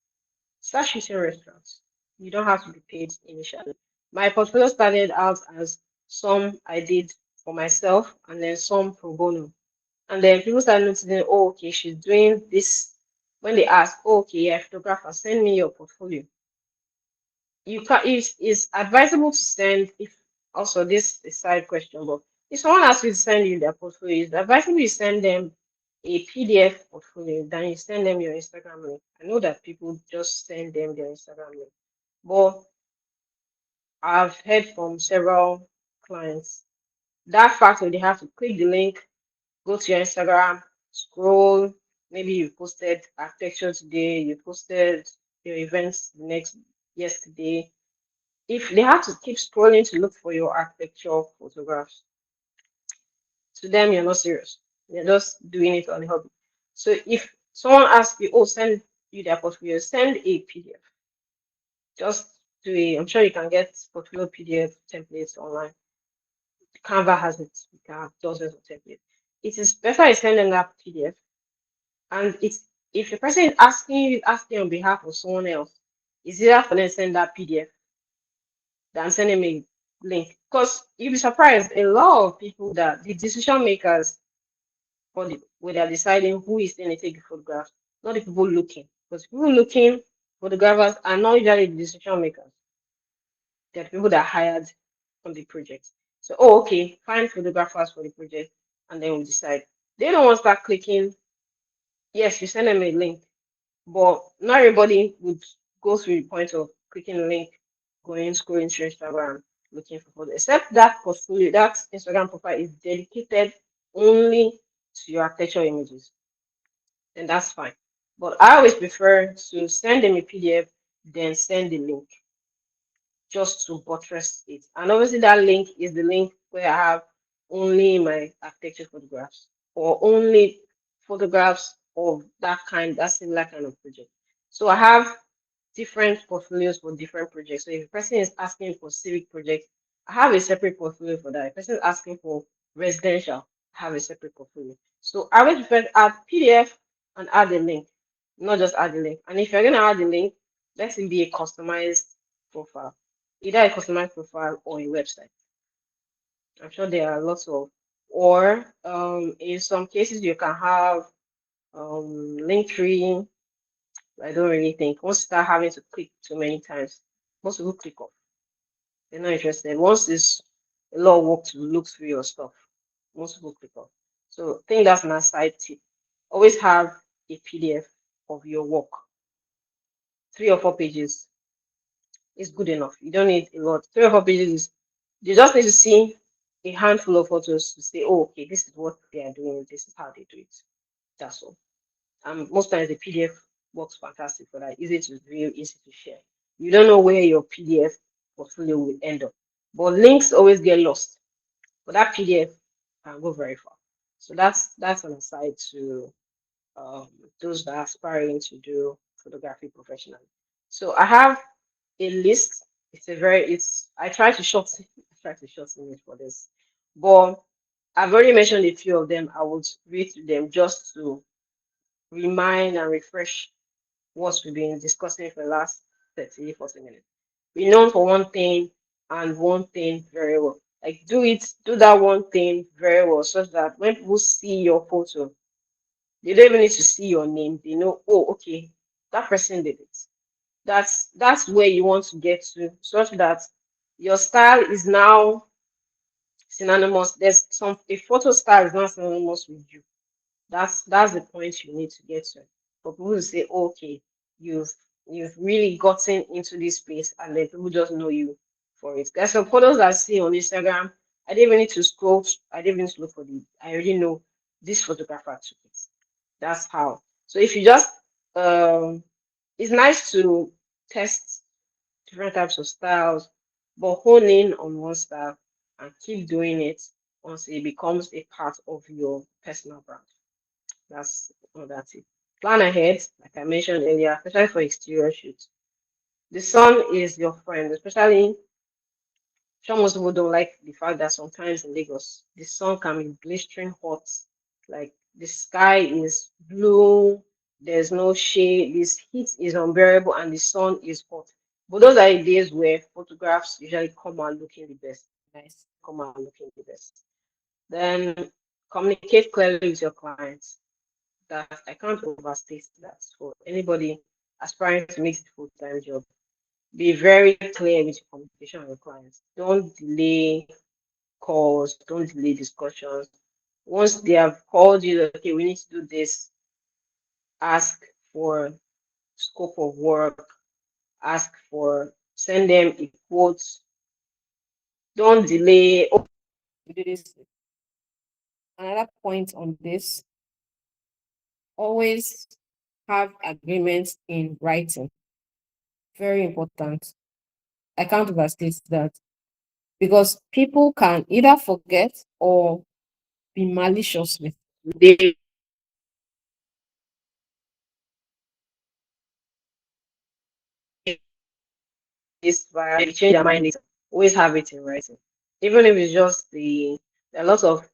start shooting restaurants. You don't have to be paid initially. My portfolio started out as some I did for myself and then some pro bono. And then people started noticing, oh, okay, she's doing this. When they ask, oh, okay, yeah, photographer, send me your portfolio. You can it's advisable to send if also this is a side question, but if someone asks you to send you their portfolio, it's advisable you send them a PDF portfolio, then you send them your Instagram link. I know that people just send them their Instagram link, but I've heard from several clients that fact that they have to click the link, go to your Instagram, scroll. Maybe you posted architecture today, you posted your events the next yesterday. If they have to keep scrolling to look for your architecture photographs, to them you're not serious. You're just doing it on a hobby. So if someone asks you, oh, send you their portfolio, send a PDF. Just do a, I'm sure you can get portfolio PDF templates online. Canva has it. You can have dozens of templates. It is better you send them that PDF. And it's if the person is asking on behalf of someone else, it's easier for them to send that PDF than sending me link. Because you'll be surprised, a lot of people that the decision makers for the when they're deciding who is going to take the photograph, not the people looking. Because people looking, photographers are not usually the decision makers. They're the people that are hired on the project. So, oh, okay, find photographers for the project, and then we decide. They don't want to start clicking. Yes, you send them a link, but not everybody would go through the point of clicking the link, going scrolling through Instagram, looking for photos. Except that portfolio, that Instagram profile is dedicated only to your architecture images, then that's fine. But I always prefer to send them a PDF, then send the link just to buttress it. And obviously, that link is the link where I have only my architecture photographs or only photographs of that kind, that similar kind of project. So I have different portfolios for different projects. So if a person is asking for civic project, I have a separate portfolio for that. If a person is asking for residential, I have a separate portfolio. So I would prefer to add PDF and add a link, not just add a link. And if you're gonna add a link, let it be a customized profile, either a customized profile or a website. I'm sure there are lots of, or in some cases you can have link tree. I don't really think once you start having to click too many times, most people click off. They're not interested. Once it's a lot of work to look through your stuff, most people click off. So I think that's my side tip. Always have a PDF of your work. 3 or 4 pages is good enough. You don't need a lot. 3 or 4 pages is you just need to see a handful of photos to say, oh, okay, this is what they are doing, this is how they do it. That's all. Most times the PDF works fantastic for that. Easy to view, easy to share. You don't know where your PDF portfolio will end up, but links always get lost. But that PDF can go very far. So that's an aside to um, those that are aspiring to do photography professionally. So I have a list. It's I try to shorten I try to shorten it for this, but I've already mentioned a few of them. I would read through them just to remind and refresh what we've been discussing for the last 30, 40 minutes. Be known for one thing and one thing very well. Like do that one thing very well, such that when people see your photo, they don't even need to see your name. They know, oh, okay, that person did it. That's where you want to get to, such that your style is now synonymous. There's some a photo style is not synonymous with you. That's the point you need to get to. For people to say, oh, okay, you've you've really gotten into this space, and then people just know you for it. There's some photos I see on Instagram. I didn't even need to scroll. I didn't even need to look for the. I already know this photographer took it. That's how. So if you just it's nice to test different types of styles, but hone in on one style and keep doing it once it becomes a part of your personal brand. That's it. Plan ahead, like I mentioned earlier, especially for exterior shoots. The sun is your friend, especially sure most people don't like the fact that sometimes in Lagos the sun can be blistering hot. Like the sky is blue, there's no shade, this heat is unbearable and the sun is hot. But those are the days where photographs usually come out looking the best. Nice, come out looking the best. Then communicate clearly with your clients. That I can't overstate that for anybody aspiring to make it a full-time job. Be very clear with your communication with your clients. Don't delay calls, don't delay discussions. Once they have called you, okay, we need to do this, ask for scope of work, ask for send them a quote. Don't delay. Oh, we do this. Another point on this, always have agreements in writing. Very important. I can't overstate that because people can either forget or be malicious with they this via they change their mind later. Always have it in writing. Even if it's just there are lots of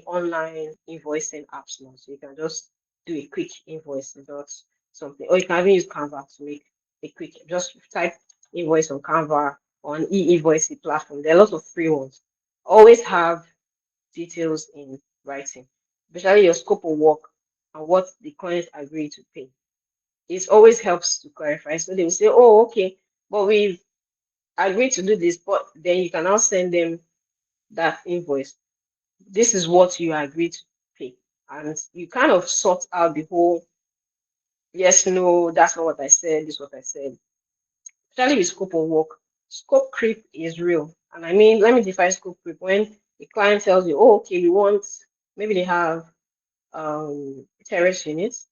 online invoicing apps now. So you can just do a quick invoice without something. Or you can even use Canva to make a quick just type invoice on Canva or an e-invoicing platform. There are lots of free ones. Always have details in writing, especially your scope of work and what the client agreed to pay. It always helps to clarify. So they will say, oh, okay, but we've agree to do this, but then you can now send them that invoice. This is what you agreed to pay. And you kind of sort out the whole yes, no, that's not what I said, this is what I said. Especially with scope of work. Scope creep is real. And I mean, let me define scope creep. When the client tells you, oh, okay, we want, maybe they have terrace units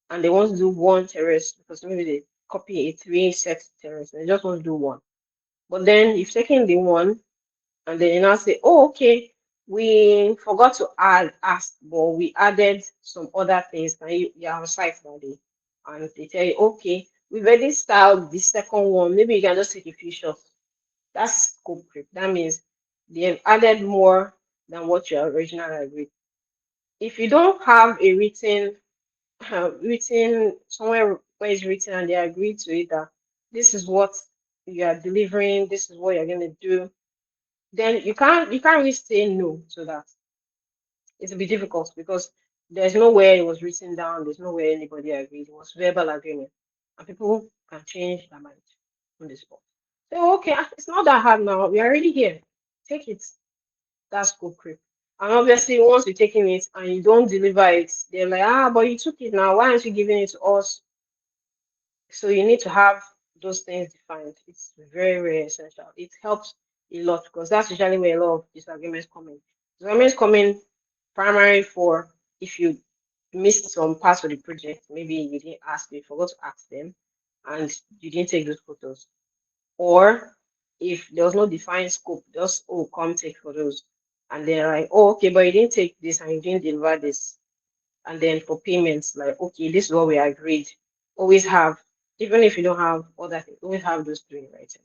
and they want to do one terrace because maybe they copy a three set terrace and they just want to do one. But then you've taken the one and then you now say, oh, okay, we forgot to ask, but we added some other things. Can you're on site now, and they tell you, okay, we've already styled the second one. Maybe you can just take a few shots. That's scope creep. That means they've added more than what you originally agreed. If you don't have a written somewhere where it's written and they agree to it that this is what you are delivering, this is what you're gonna do, then you can't really say no to that. It'll be difficult because there's nowhere it was written down, there's nowhere anybody agreed. It was verbal agreement. And people can change their mind on the spot. So okay, it's not that hard now. We're already here. Take it. That's scope creep. And obviously once you're taking it and you don't deliver it, they're like, ah, but you took it now. Why aren't you giving it to us? So you need to have those things defined. It's very, very essential. It helps a lot because that's usually where a lot of disagreements come in. Disagreements come in primary for if you missed some parts of the project, maybe you didn't ask, you forgot to ask them, and you didn't take those photos. Or if there was no defined scope, just oh come take photos. And they're like, oh okay, but you didn't take this and you didn't deliver this. And then for payments, like, okay, this is what we agreed. Always have, even if you don't have other things, always have those three in writing.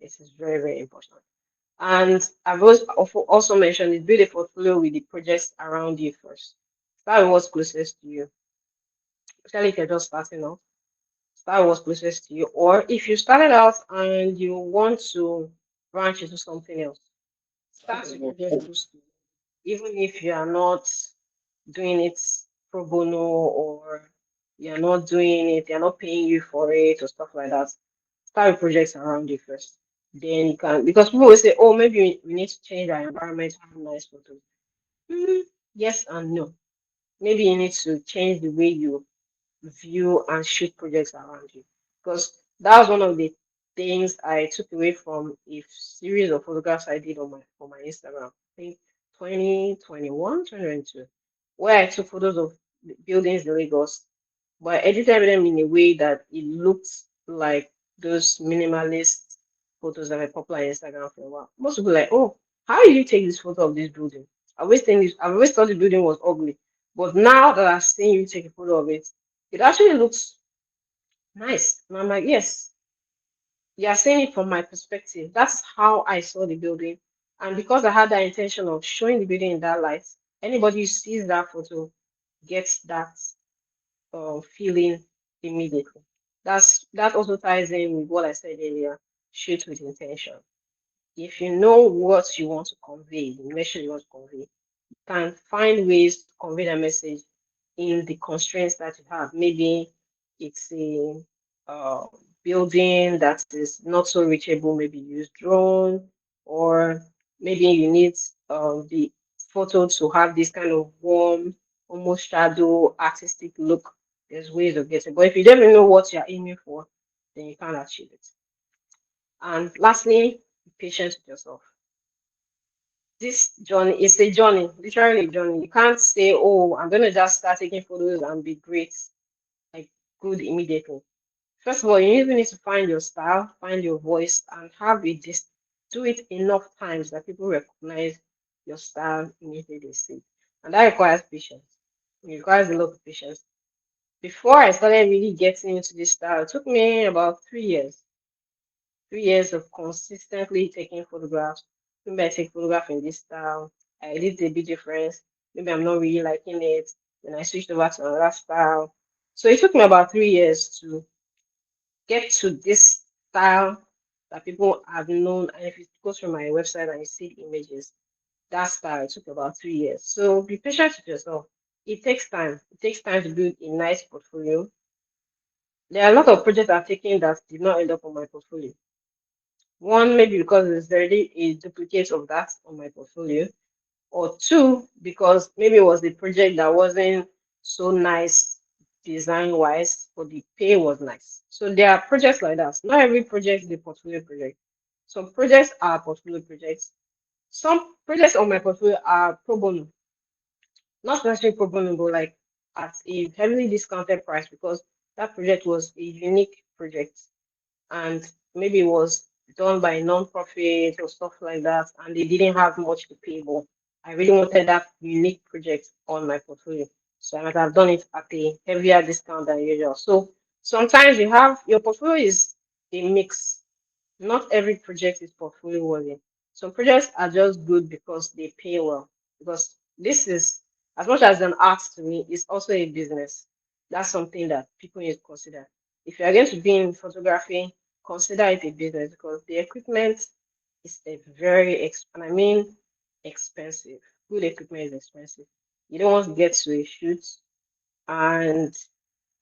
This is very, very important. And I've also mentioned is build a portfolio with the projects around you first. Start with what's closest to you, especially if you're just starting off. Start with what's closest to you. Or if you started out and you want to branch into something else, start with projects close to you. Even if you are not doing it pro bono or you're not doing it, they're not paying you for it or stuff like that. Start with projects around you first. Then you can, because people will say, oh, maybe we need to change our environment to have nice photos. Mm, yes and no. Maybe you need to change the way you view and shoot projects around you. Because that was one of the things I took away from a series of photographs I did on my Instagram. I think 2021, 2022, where I took photos of buildings in Lagos, but I edited them in a way that it looked like those minimalist photos that were popular on Instagram for a while. Most people like, oh, how did you take this photo of this building? I always thought the building was ugly. But now that I've seen you take a photo of it, it actually looks nice. And I'm like, yes, you're seeing it from my perspective. That's how I saw the building. And because I had that intention of showing the building in that light, anybody who sees that photo gets that feeling immediately. That also ties in with what I said earlier, shoot with intention. If you know what you want to convey, the message you want to convey, can find ways to convey that message in the constraints that you have. Maybe it's a uh, building that is not so reachable, maybe use drone, or maybe you need the photo to have this kind of warm, almost shadow, artistic look. There's ways of getting, but if you don't even know what you're aiming for, then you can't achieve it. And lastly, be patient with yourself. This journey is a journey, literally a journey. You can't say, oh, I'm gonna just start taking photos and be great, like good immediately. First of all, you even need to find your style, find your voice, and have it just do it enough times that people recognize your style immediately they see it. And that requires patience. It requires a lot of patience. Before I started really getting into this style, it took me about 3 years. 3 years of consistently taking photographs. Maybe I take photograph in this style. I edit a bit different. Maybe I'm not really liking it. Then I switched over to another style. So it took me about 3 years to get to this style that people have known. And if you go through my website and you see the images, that style it took about 3 years. So be patient with yourself. It takes time. It takes time to build a nice portfolio. There are a lot of projects I've taken that did not end up on my portfolio. One, maybe because there's already a duplicate of that on my portfolio, or two, because maybe it was a project that wasn't so nice design wise, but the pay was nice. So there are projects like that. Not every project is a portfolio project. Some projects are portfolio projects. Some projects on my portfolio are pro bono, not necessarily pro bono, but like at a heavily discounted price because that project was a unique project and maybe it was done by a non-profit or stuff like that, and they didn't have much to pay. But I really wanted that unique project on my portfolio, so I might have done it at a heavier discount than usual. So sometimes you have your portfolio is a mix. Not every project is portfolio worthy. Some projects are just good because they pay well. Because this is, as much as an art to me, it's also a business. That's something that people need to consider. If you are going to be in photography, consider it a business because the equipment is a and I mean expensive. Good equipment is expensive. You don't want to get to a shoot and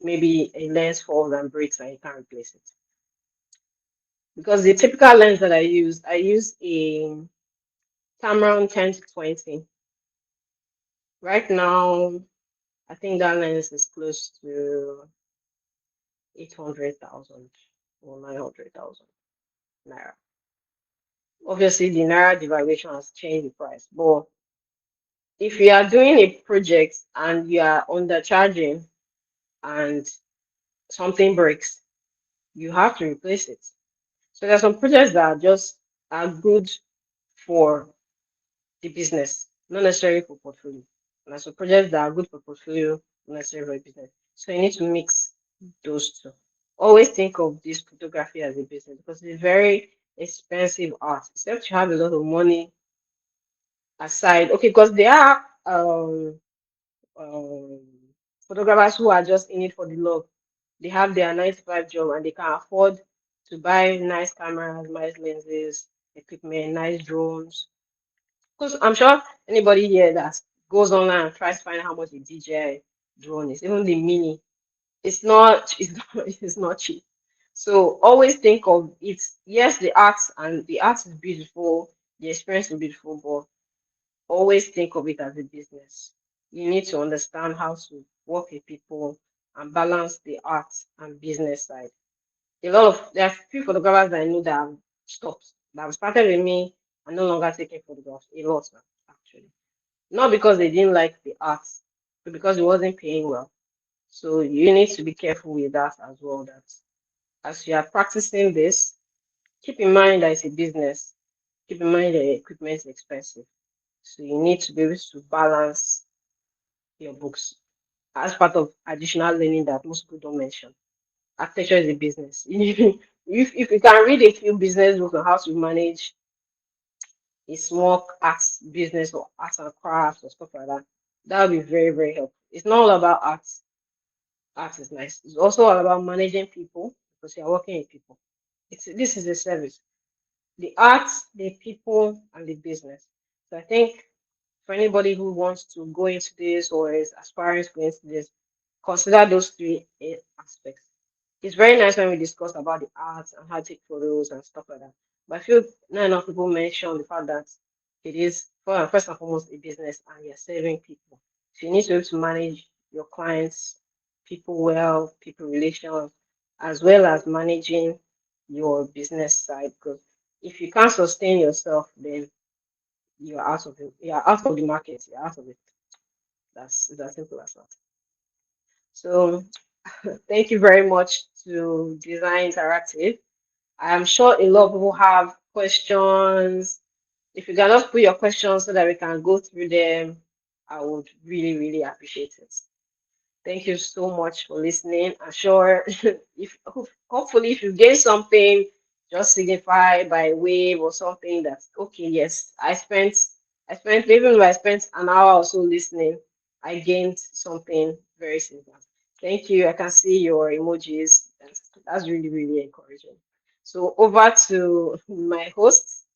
maybe a lens falls and breaks and you can't replace it. Because the typical lens that I use a Tamron 10 to 20. Right now, I think that lens is close to 800,000 or 900,000 naira. Obviously, the naira devaluation has changed the price, but if you are doing a project and you are undercharging and something breaks, you have to replace it. So there are some projects that are good for the business, not necessarily for portfolio. And there's some projects that are good for portfolio, not necessarily for business. So you need to mix those two. Always think of this photography as a business because it's a very expensive art. Except you have a lot of money aside. Okay, because there are um, photographers who are just in it for the love. They have their 9 to 5 job and they can afford to buy nice cameras, nice lenses, equipment, nice drones. Because I'm sure anybody here that goes online and tries to find out how much a DJI drone is, even the mini, it's not cheap. So always think of it. Yes, the art is beautiful, the experience is beautiful, but always think of it as a business. You need to understand how to work with people and balance the art and business side. There are few photographers that I know that have stopped, that have started with me and no longer taking photographs. A lot actually. Not because they didn't like the art, but because it wasn't paying well. So you need to be careful with that as well. That as you are practicing this, keep in mind that it's a business. Keep in mind that equipment is expensive. So you need to be able to balance your books as part of additional learning that most people don't mention. Architecture is a business. If you can read a few business books on how to manage a small arts business or arts and crafts or stuff like that, that would be very, very helpful. It's not all about arts. Art is nice. It's also all about managing people because you're working with people. This is a service. The arts, the people, and the business. So I think for anybody who wants to go into this or is aspiring to go into this, consider those three aspects. It's very nice when we discuss about the arts and how to take photos and stuff like that. But I feel not enough people mention the fact that it is first and foremost a business and you're serving people. So you need to be able to manage your clients, people well, people relations, as well as managing your business side. Because if you can't sustain yourself, then you're out of the market, you're out of it. That's it's as simple as that. So thank you very much to Design Interactive. I'm sure a lot of people have questions. If you can just put your questions so that we can go through them, I would really, really appreciate it. Thank you so much for listening. I'm sure if hopefully if you gain something, just signify by wave or something that's okay. Yes, I spent even though I spent an hour or so listening, I gained something very simple. Thank you. I can see your emojis. That's really, really encouraging. So over to my host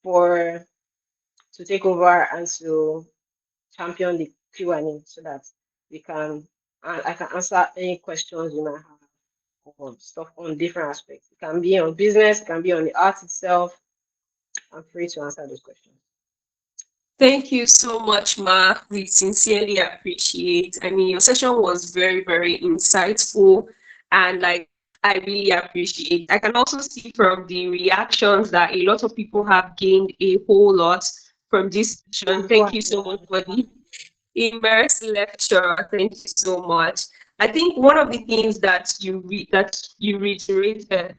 for to take over and to champion the Q&A so that we can I can answer any questions you might have. or stuff on different aspects. It can be on business, it can be on the art itself. I'm free to answer those questions. Thank you so much, Ma. We sincerely appreciate. I mean, your session was very, very insightful, and like I really appreciate. I can also see from the reactions that a lot of people have gained a whole lot from this session. Thank you so much for the immersed lecture. Thank you so much. I think one of the things that you reiterated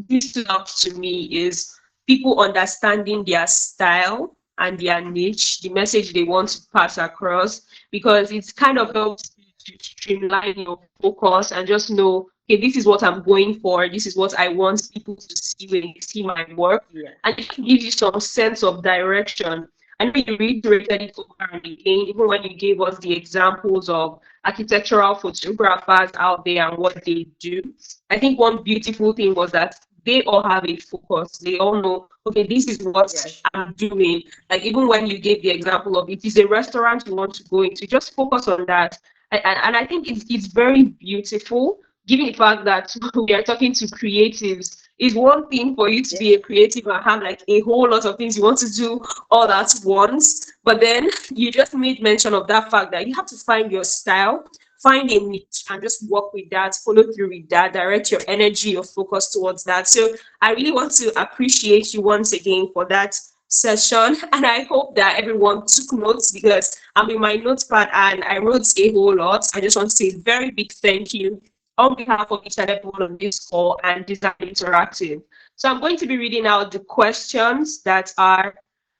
this stood out to me is people understanding their style and their niche, the message they want to pass across, because it kind of helps you to streamline your focus and just know, okay, this is what I'm going for, this is what I want people to see when they see my work, Yeah. and it gives you some sense of direction. I know you reiterated it over and again, even when you gave us the examples of architectural photographers out there and what they do. I think one beautiful thing was that they all have a focus. They all know, okay, this is what Yes. I'm doing. Like even when you gave the example of it is a restaurant you want to go into, just focus on that. And I think it's very beautiful, given the fact that we are talking to creatives. It's one thing for you to Yes. be a creative and have like a whole lot of things you want to do all at once. But then you just made mention of that fact that you have to find your style, find a niche and just work with that, follow through with that, direct your energy, your focus towards that. So I really want to appreciate you once again for that session. And I hope that everyone took notes because I'm in my notepad and I wrote a whole lot. I just want to say a very big thank you on behalf of each and everyone on this call and Design Interactive. So I'm going to be reading out the questions that are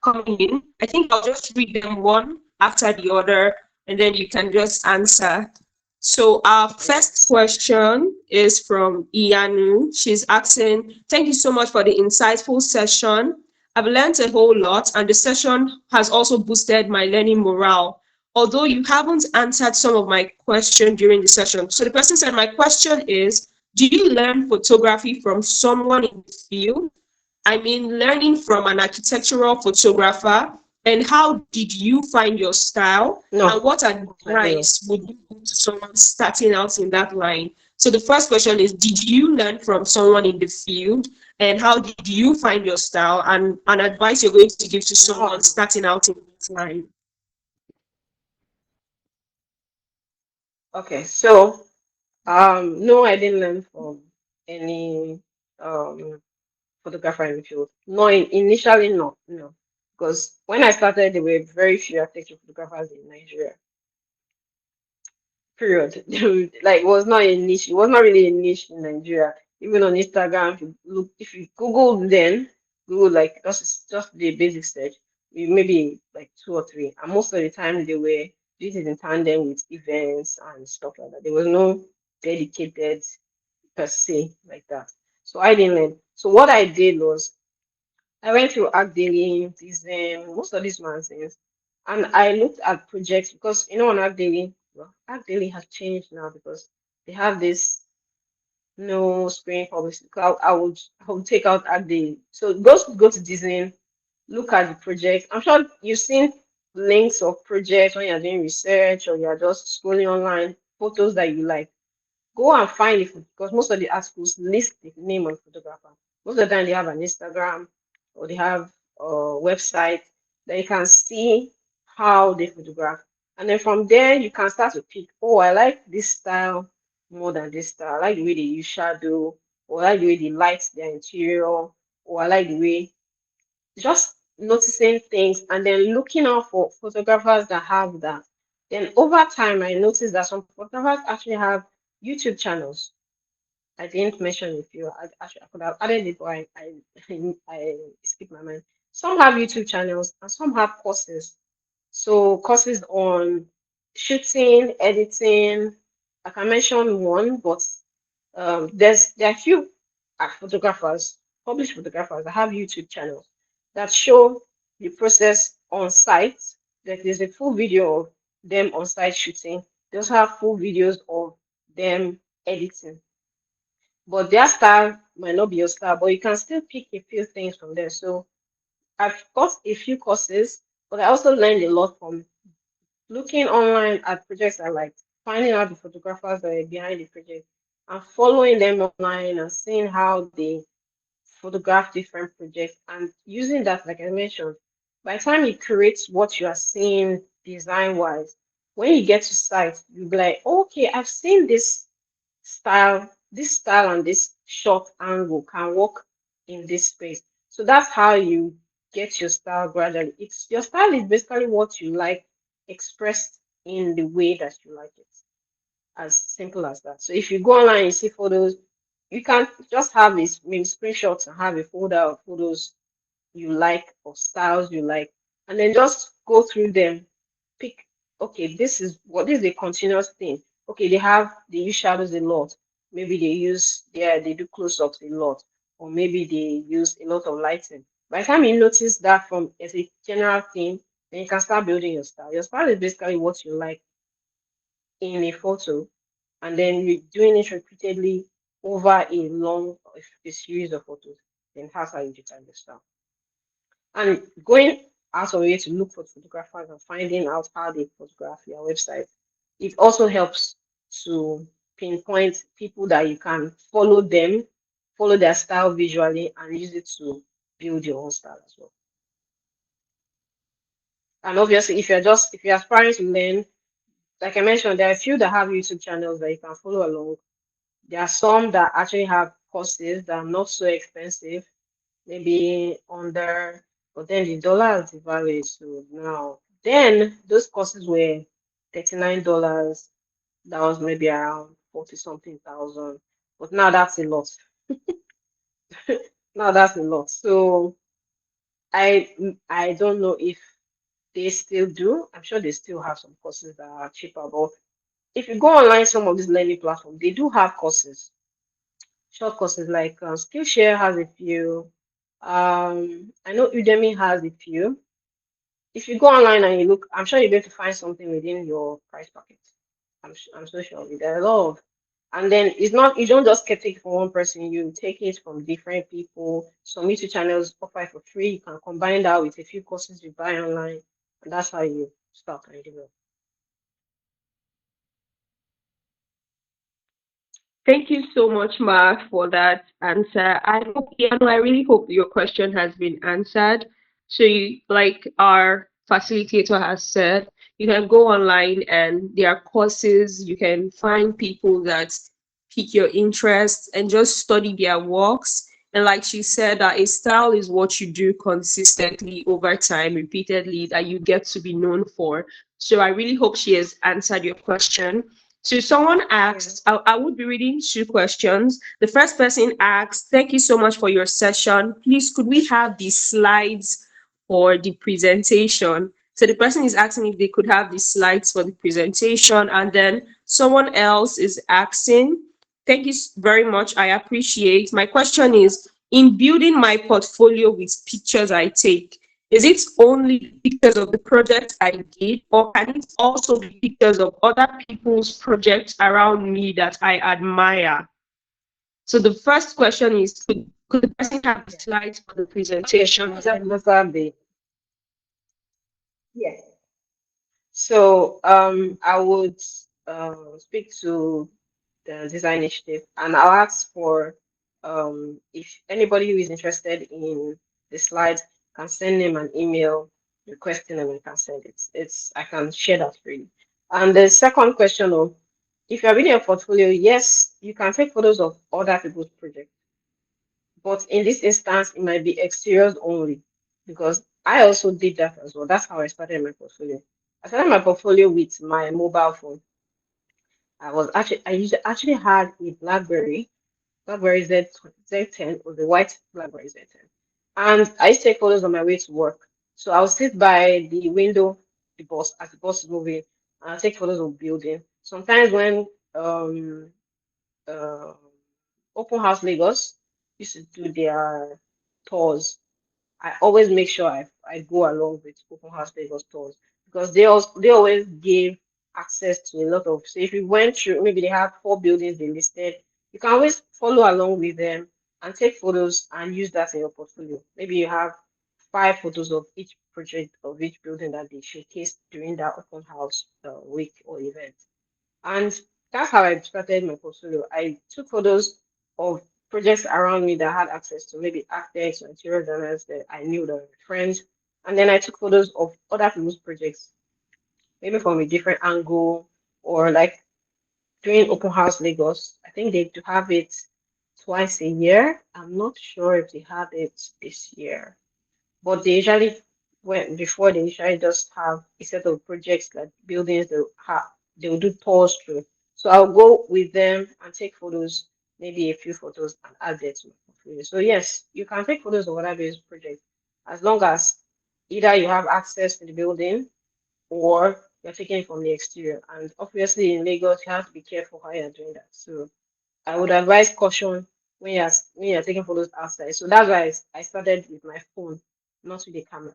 coming in. I think I'll just read them one after the other and then you can just answer. So our Yeah. first question is from Iyanu. She's asking, thank you so much for the insightful session. I've learned a whole lot and the session has also boosted my learning morale. Although you haven't answered some of my question during the session. So the person said, my question is, do you learn photography from someone in the field? I mean, learning from an architectural photographer. And how did you find your style? And No, what I didn't. advice would you give to someone starting out in that line? So the first question is, did you learn from someone in the field? And how did you find your style? And an advice you're going to give to No, I someone didn't. starting out in that line? Okay, so no, I didn't learn from any um photographer in the field. No, initially, no, no, because when I started, there were very few architecture photographers in Nigeria. Period. Like, it was not a niche. It was not really a niche in Nigeria. Even on Instagram, if you look, if you Google then Google like just the basic search, maybe like two or three, and most of the time they were doing it in tandem with events and stuff like that. There was no dedicated per se like that. So I didn't learn. So what I did was I went through Art Daily, these most of these magazines, and I looked at projects because on Art Daily, well, Art Daily has changed now because they have this no screen publicity. I would take out Art Daily. So go to Disney, look at the project. I'm sure you've seen links of projects when you're doing research or you're just scrolling online, photos that you like. Go and find it because most of the articles list the name of the photographer. Most of the time they have an Instagram or they have a website that you can see how they photograph. And then from there you can start to pick, oh, I like this style more than this style. I like the way they use shadow, or I like the way they light their interior, or I like the way just noticing things and then looking out for photographers that have that. Then over time, I noticed that some photographers actually have YouTube channels. I didn't mention a few. I could have added it, but I skipped my mind. Some have YouTube channels and some have courses. So courses on shooting, editing. I can mention one, but there are few photographers, published photographers that have YouTube channels that show the process on site. Like there's a full video of them on site shooting. They also have full videos of them editing. But their style might not be your style, but you can still pick a few things from there. So I've got a few courses, but I also learned a lot from looking online at projects I like, finding out the photographers that are behind the project, and following them online and seeing how they photograph different projects and using that, like I mentioned, by the time it creates what you are seeing design wise, when you get to site, you'll be like, okay, I've seen this style and this short angle can work in this space. So that's how you get your style gradually. It's your style is basically what you like expressed in the way that you like it. As simple as that. So if you go online and see photos, you can just have this maybe screenshots and have a folder of photos you like or styles you like, and then just go through them. Pick, okay, this is a continuous thing. Okay, they use shadows a lot. Maybe they do close-ups a lot, or maybe they use a lot of lighting. By the time you notice that from as a general thing, then you can start building your style. Your style is basically what you like in a photo, and then you're doing it repeatedly over a series of photos. Then that's how you determine the style. And going out of your way to look for photographers and finding out how they photograph your website, it also helps to pinpoint people that you can follow them, follow their style visually, and use it to build your own style as well. And obviously, if you're aspiring to learn, like I mentioned, there are a few that have YouTube channels that you can follow along. There are some that actually have courses that are not so expensive, maybe under, but then the dollar has devalued. So now, then those courses were $39. That was maybe around 40 something thousand. But now that's a lot. Now that's a lot. So I don't know if they still do. I'm sure they still have some courses that are cheaper. But if you go online, some of these learning platforms, they do have courses, short courses like Skillshare has a few. I know Udemy has a few. If you go online and you look, I'm sure you're going to find something within your price packet. I'm so sure of it. There are a lot of, and then it's not, you don't just get it from one person, you take it from different people. Some YouTube channels offer it for free. You can combine that with a few courses you buy online, and that's how you start and develop. Thank you so much, Mark, for that answer. I really hope your question has been answered. So, like our facilitator has said, you can go online and there are courses. You can find people that pique your interest and just study their works. And like she said, that a style is what you do consistently over time, repeatedly, that you get to be known for. So I really hope she has answered your question. So someone Yeah. asked, I would be reading two questions. The first person asked, thank you so much for your session. Please, could we have the slides for the presentation? So the person is asking if they could have the slides for the presentation. And then someone else is asking, thank you very much. I appreciate. My question is, in building my portfolio with pictures I take, is it only pictures of the project I did, or can it also be pictures of other people's projects around me that I admire? So the first question is, could the person have the Yeah. slides for the Okay. presentation? Let's just answer the yes. So I would speak to the design initiative, and I'll ask for if anybody who is interested in the slides can send them an email requesting them and can send it. I can share that freely. And the second question of if you're building a portfolio, yes, you can take photos of other people's projects, but in this instance, it might be exteriors only because I also did that as well. That's how I started my portfolio. I started my portfolio with my mobile phone. I actually had a BlackBerry Z10 or the white BlackBerry Z10. And I used to take photos on my way to work. So I'll sit by the window, the bus, as the bus is moving, and I'll take photos of building. Sometimes when um uh, Open House Lagos used to do their tours, I always make sure I go along with Open House Lagos tours because they always give access to a lot of. So if you went through, maybe they have 4 buildings they listed, you can always follow along with them and take photos and use that in your portfolio. Maybe you have 5 photos of each project of each building that they showcased during that open house week or event. And that's how I started my portfolio. I took photos of projects around me that I had access to, maybe architects or interior designers that I knew that were friends. And then I took photos of other people's projects, maybe from a different angle, or like during Open House Lagos. I think they do have it twice a year. I'm not sure if they had it this year, but they usually when before they usually just have a set of projects like buildings they will do tours through. So I'll go with them and take photos, maybe a few photos and add it to my portfolio. So yes, you can take photos of whatever is project as long as either you have access to the building or you're taking it from the exterior. And obviously in Lagos, you have to be careful how you're doing that. So I would advise caution when you're taking photos outside. So that's why I started with my phone, not with the camera.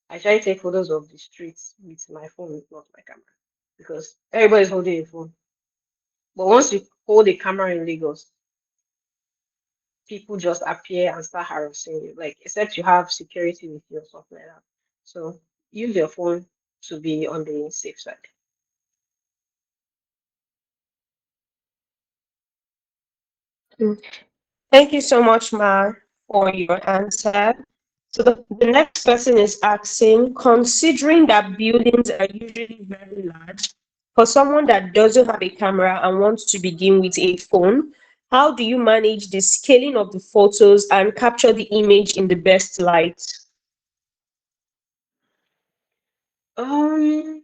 I try to take photos of the streets with my phone, not my camera, because everybody's holding a phone. But once you hold a camera in Lagos, people just appear and start harassing you. Like except you have security with you or something like that. So use your phone to be on the safe side. Mm. Thank you so much, Ma, for your answer. So the next person is asking, considering that buildings are usually very large, for someone that doesn't have a camera and wants to begin with a phone, how do you manage the scaling of the photos and capture the image in the best light? Um,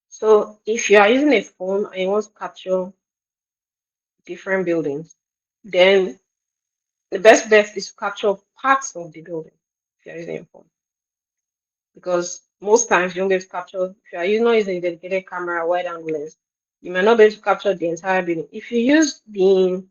so if you are using a phone and you want to capture different buildings, then the best bet is to capture parts of the building if you're using a phone. Because most times you don't get to capture, if not using a dedicated camera, wide angle lens, you might not be able to capture the entire building. If you use the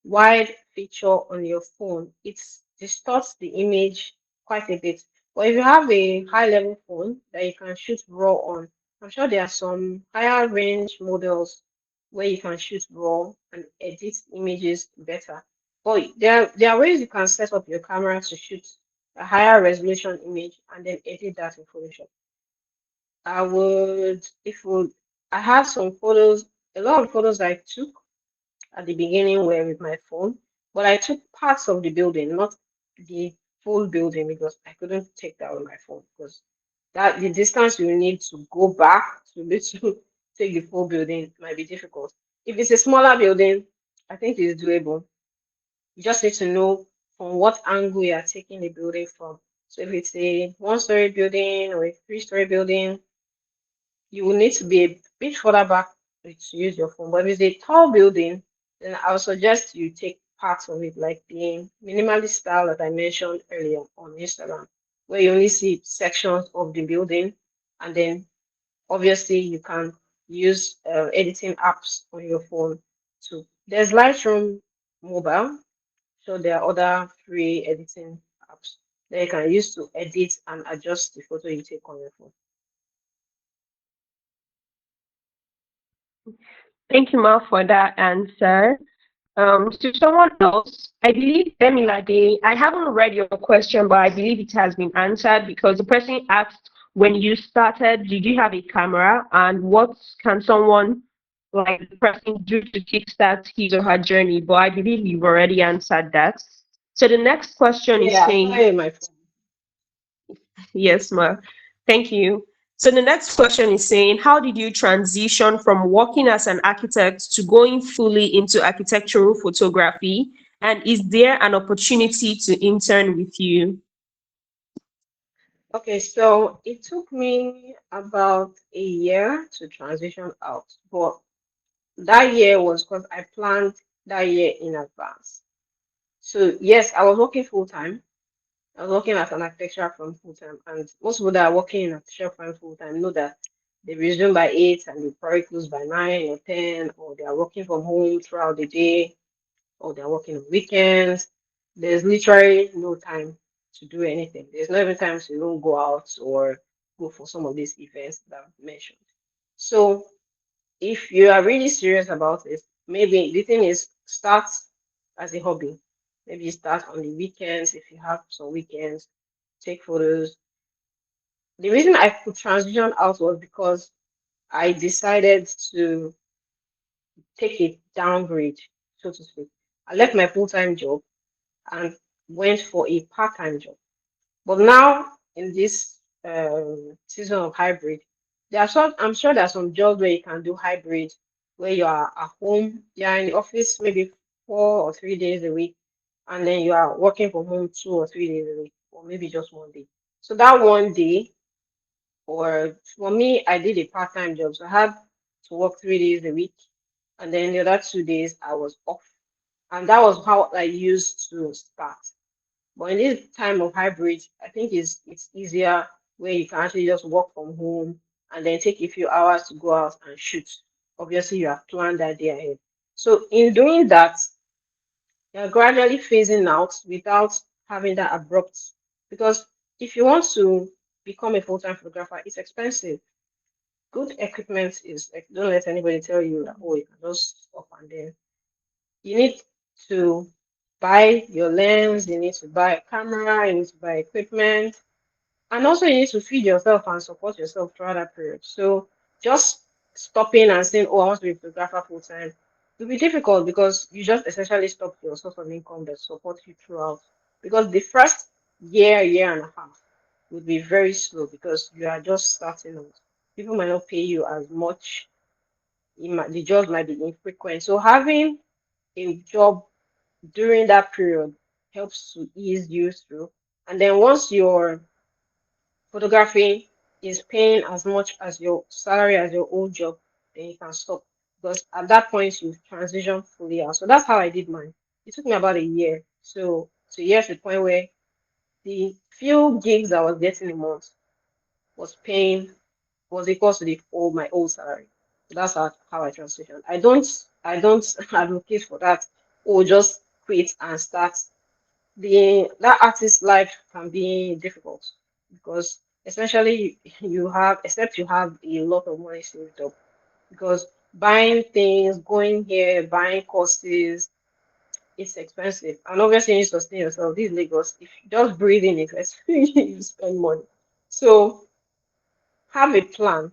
wide feature on your phone, it distorts the image quite a bit. But if you have a high level phone that you can shoot raw on, I'm sure there are some higher range models where you can shoot raw and edit images better. But there are ways you can set up your camera to shoot a higher resolution image and then edit that in Photoshop. I would, if would, I have some photos, a lot of photos I took at the beginning were with my phone, but I took parts of the building, not the full building, because I couldn't take that with my phone because that the distance you need to go back to be to take the full building might be difficult. If it's a smaller building, I think it's doable. You just need to know from what angle you are taking the building from. So if it's a one-story building or a three-story building, you will need to be a bit further back to use your phone. But if it's a tall building, then I would suggest you take parts of it, like the minimalist style that I mentioned earlier on Instagram, where you only see sections of the building, and then obviously you can use editing apps on your phone too. There's Lightroom mobile, so there are other free editing apps that you can use to edit and adjust the photo you take on your phone. Thank you, Ma, for that answer. To someone else, I believe Demilade, I haven't read your question, but I believe it has been answered because the person asked when you started, did you have a camera and what can someone like the person do to kickstart his or her journey? But I believe you've already answered that. So the next question is Yeah, I saying, started with my phone. yes, Ma. Thank you. So the next question is saying, how did you transition from working as an architect to going fully into architectural photography? And is there an opportunity to intern with you? Okay, so it took me about a year to transition out, but that year was because I planned that year in advance. So yes, I was working full time. I was working as an architectural firm full time, and most people that are working in architectural firm full time know that they resume by 8 and they probably close by 9 or 10, or they are working from home throughout the day, or they're working on weekends. There's literally no time to do anything. There's not even time to even go out or go for some of these events that I've mentioned. So if you are really serious about it, maybe the thing is start as a hobby. Maybe you start on the weekends if you have some weekends, take photos. The reason I could transition out was because I decided to take a downgrade, so to speak. I left my full-time job and went for a part-time job. But now in this season of hybrid, there are some, I'm sure there are some jobs where you can do hybrid, where you are at home, you are in the office maybe 4 or 3 days a week, and then you are working from home 2 or 3 days a week, or maybe just one day. So that one day, or for me, I did a part-time job, so I had to work 3 days a week, and then the other 2 days I was off. And that was how I used to start. But in this time of hybrid, I think it's easier where you can actually just work from home and then take a few hours to go out and shoot. Obviously, you have planned that day ahead. So in doing that, you're gradually phasing out without having that abrupt. Because if you want to become a full-time photographer, it's expensive. Good equipment is like, don't let anybody tell you that, oh, you can just stop and then you need to buy your lens, you need to buy a camera, you need to buy equipment, and also you need to feed yourself and support yourself throughout that period. So just stopping and saying, oh, I want to be a photographer full time, will be difficult because you just essentially stop your source of income that supports you throughout. Because the first year and a half would be very slow because you are just starting out. People might not pay you as much. The jobs might be infrequent. So having a job during that period helps to ease you through. And then once your photography is paying as much as your salary as your old job, then you can stop. Because at that point you've transitioned fully out. So that's how I did mine. It took me about a year. So yes, the point where the few gigs I was getting a month was paying was equal to the old my old salary. So that's how I transitioned. I don't advocate for that. Or just quit and start the that artist life can be difficult because especially you have except you have a lot of money saved up because buying things, going here, buying courses, it's expensive. And obviously you need to sustain yourself. This Lagos, if you just breathing it, you spend money. So have a plan.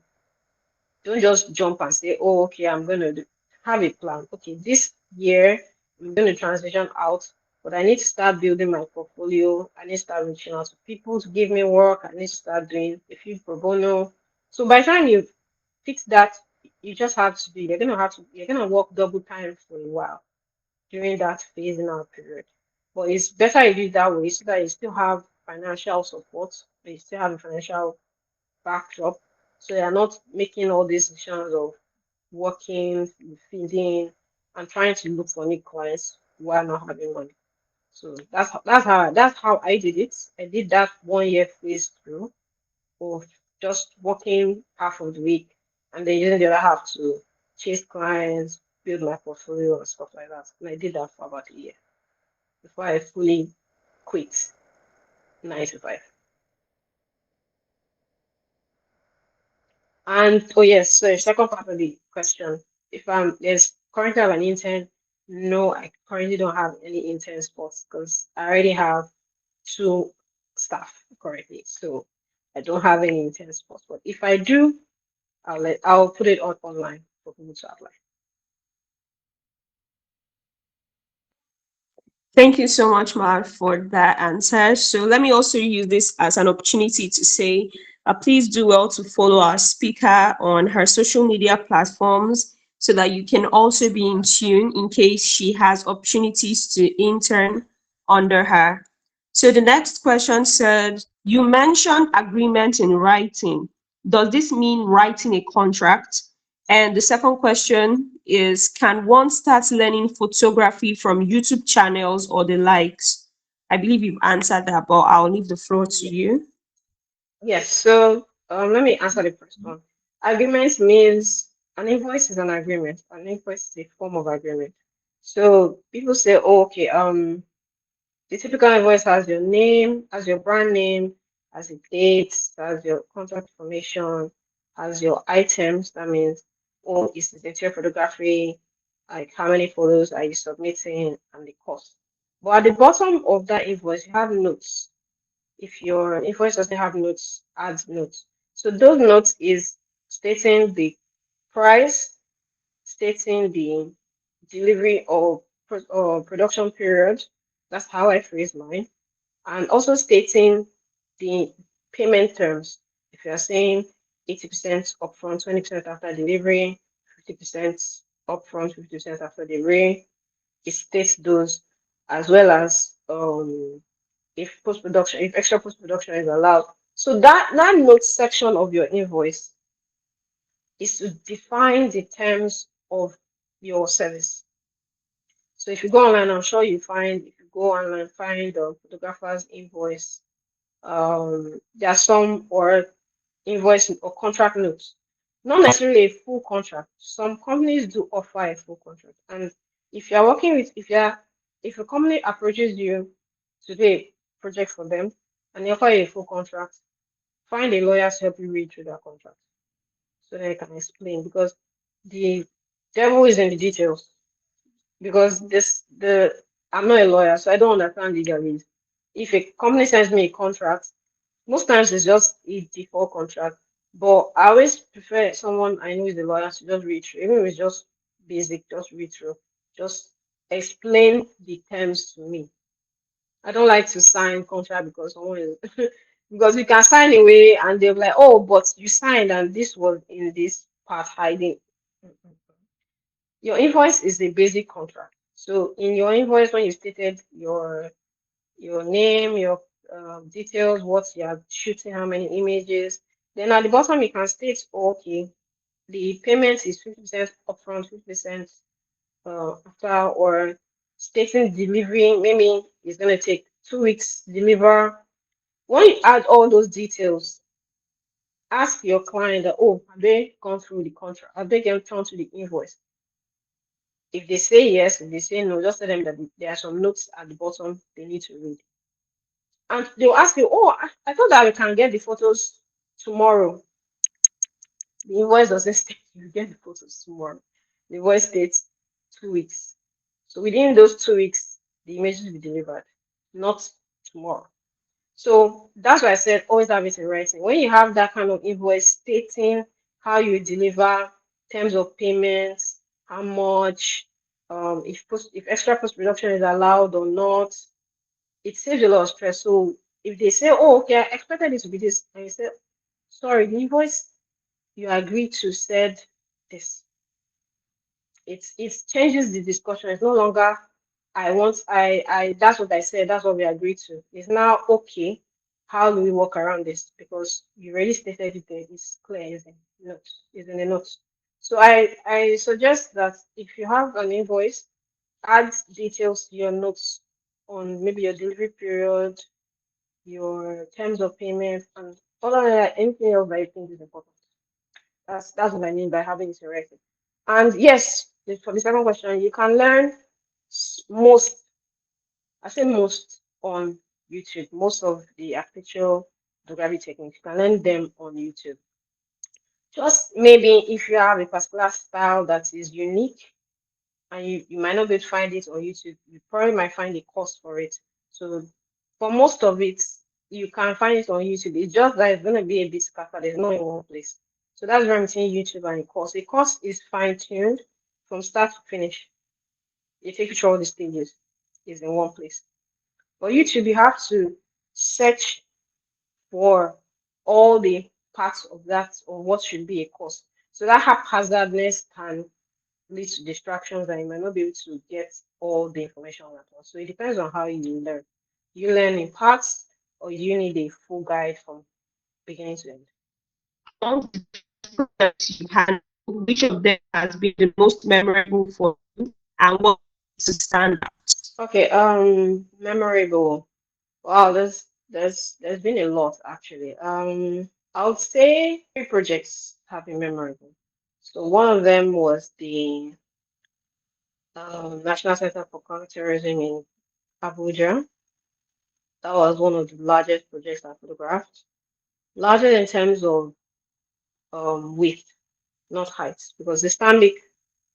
Don't just jump and say, oh, okay, I'm going to do. Have a plan. Okay, this year I'm going to transition out, but I need to start building my portfolio. I need to start reaching out to people to give me work. I need to start doing a few pro bono. So by the time you fix that, you just have to be, you're going to work double time for a while during that phasing out period. But it's better you do it that way so that you still have financial support, but you still have a financial backdrop. So you're not making all these decisions of working, feeding, and trying to look for new clients while not having money. So that's how I did it. I did that 1 year phase through of just working half of the week and then using the other half to chase clients, build my portfolio and stuff like that. And I did that for about a year before I fully quit 9 to 5. And oh yes, so the second part of the question, if there's currently have an intern, no, I currently don't have any intern spots because I already have two staff currently, so I don't have any intern spots. But if I do, I'll put it out online for people to apply. Thank you so much, Mar, for that answer. So let me also use this as an opportunity to say, please do well to follow our speaker on her social media platforms so that you can also be in tune in case she has opportunities to intern under her. So the next question said, you mentioned agreement in writing. Does this mean writing a contract? And the second question is, can one start learning photography from YouTube channels or the likes? I believe you've answered that, but I'll leave the floor to Yeah. you. Yes, so let me answer the first one. Agreement means an invoice is an agreement. An invoice is a form of agreement. So people say, oh, okay, the typical invoice has your name, has your brand name, has a date, has your contact information, has your items. That means, oh, is the interior photography, like how many photos are you submitting, and the cost. But at the bottom of that invoice, you have notes. If your invoice doesn't have notes, add notes. So those notes is stating the price, stating the delivery or production period. That's how I phrase mine. And also stating the payment terms. If you're saying 80% upfront, 20% after delivery, 50% upfront, 50% after delivery, it states those, as well as if post production, if extra post production is allowed. So that note section of your invoice is to define the terms of your service. So if you go online, I'm sure you find, if you go online, find the photographer's invoice. There are some or invoice or contract notes, not necessarily a full contract. Some companies do offer a full contract, and if you're working with, if a company approaches you to do a project for them and they offer you a full contract, find a lawyer to help you read through that contract so they can explain, because the devil is in the details. Because I'm not a lawyer, so I don't understand legalese. If a company sends me a contract, most times it's just a default contract. But I always prefer someone I know is a lawyer to just read through, even if it's just basic, just read through, just explain the terms to me. I don't like to sign contract because someone is because you can sign away and they'll be like, oh, but you signed and this was in this part hiding. Your invoice is a basic contract. So in your invoice, when you stated your name, your details, what you are shooting, how many images, then at the bottom you can state, oh, okay, the payment is 50% upfront, 50% after, or stating delivery, maybe it's going to take 2 weeks deliver. When you add all those details, ask your client that, oh, have they gone through the contract? Have they gone through the invoice? If they say yes, if they say no, just tell them that there are some notes at the bottom they need to read. And they'll ask you, oh, I thought that we can get the photos tomorrow. The invoice doesn't state you get the photos tomorrow. The invoice states 2 weeks. So within those 2 weeks, the images will be delivered, not tomorrow. So that's why I said always have it in writing. When you have that kind of invoice stating how you deliver, terms of payments, how much, if extra post production is allowed or not, it saves a lot of stress. So if they say, oh, okay, I expected it to be this, and you say, sorry, the invoice you agreed to said this. It changes the discussion. It's no longer I that's what I said, that's what we agreed to. It's now okay. How do we work around this? Because you already stated it there. It's clear, isn't it? Note, is in the notes. So I suggest that if you have an invoice, add details to your notes on maybe your delivery period, your terms of payment, and other than that, anything else that you think is important. That's what I mean by having it erected. And yes, for the second question, you can learn most, I say most on YouTube. Most of the architectural photography techniques, you can learn them on YouTube. Just maybe if you have a particular style that is unique and you might not be able to find it on YouTube, you probably might find a course for it. So for most of it, you can find it on YouTube. It's just that it's going to be a bit scattered. It's not in one place. So that's where I'm saying YouTube and a course. A course is fine-tuned from start to finish. It takes you through all the stages. Is in one place. But YouTube, you have to search for all the parts of that or what should be a course. So that haphazardness can lead to distractions and you might not be able to get all the information at once. So it depends on how you learn. You learn in parts or you need a full guide from beginning to end. Among the projects you handle, which of them has been the most memorable for you and what to stand out? Okay, memorable. Wow, there's been a lot actually. I would say three projects have been memorable. So one of them was the National Center for Counterterrorism in Abuja. That was one of the largest projects I photographed. Larger in terms of width, not height, because the Stanbic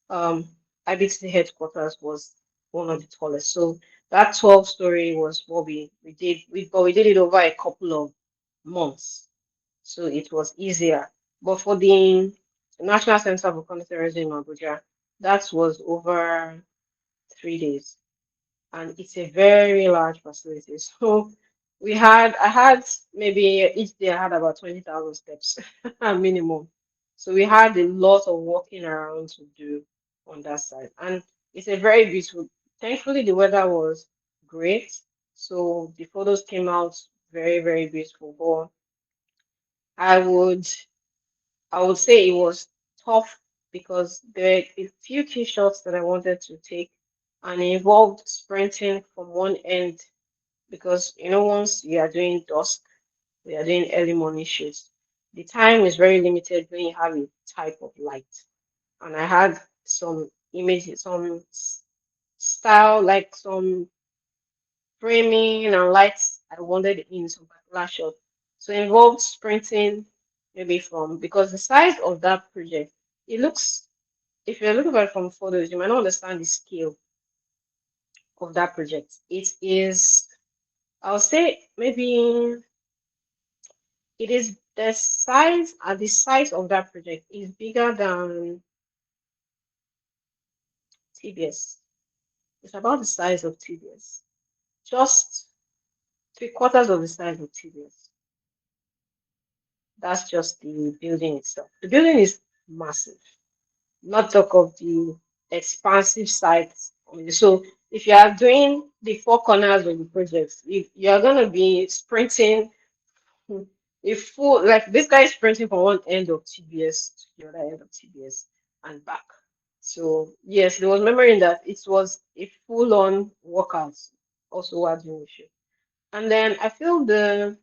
um, IBTC headquarters was one of the tallest. So that 12-story was what we did. But we did it over a couple of months, so it was easier. But for the National Center for Counterterrorism in Abuja. That was over 3 days, and it's a very large facility. So I had maybe each day I had about 20,000 steps minimum. So we had a lot of walking around to do on that side, and it's a very beautiful. Thankfully, the weather was great, so the photos came out very, very beautiful. But I would I would say it was tough because there were a few key shots that I wanted to take, and it involved sprinting from one end because once you are doing dusk, we are doing early morning shoots. The time is very limited when you have a type of light, and I had some images, style, like some framing and lights I wanted in some particular shot. So it involved sprinting maybe from because the size of that project, it looks if you're looking at it from photos, you might not understand the scale of that project. It is, I'll say maybe it is the size of that project is bigger than TBS. It's about the size of TBS. Just 3/4 of the size of TBS. That's just the building itself. The building is massive. Not talk of the expansive sites. So if you are doing the four corners of the project, you are gonna be sprinting a full like this guy is sprinting from one end of TBS to the other end of TBS and back. So yes, there was memory in that it was a full-on workout also while doing the show. And then I feel the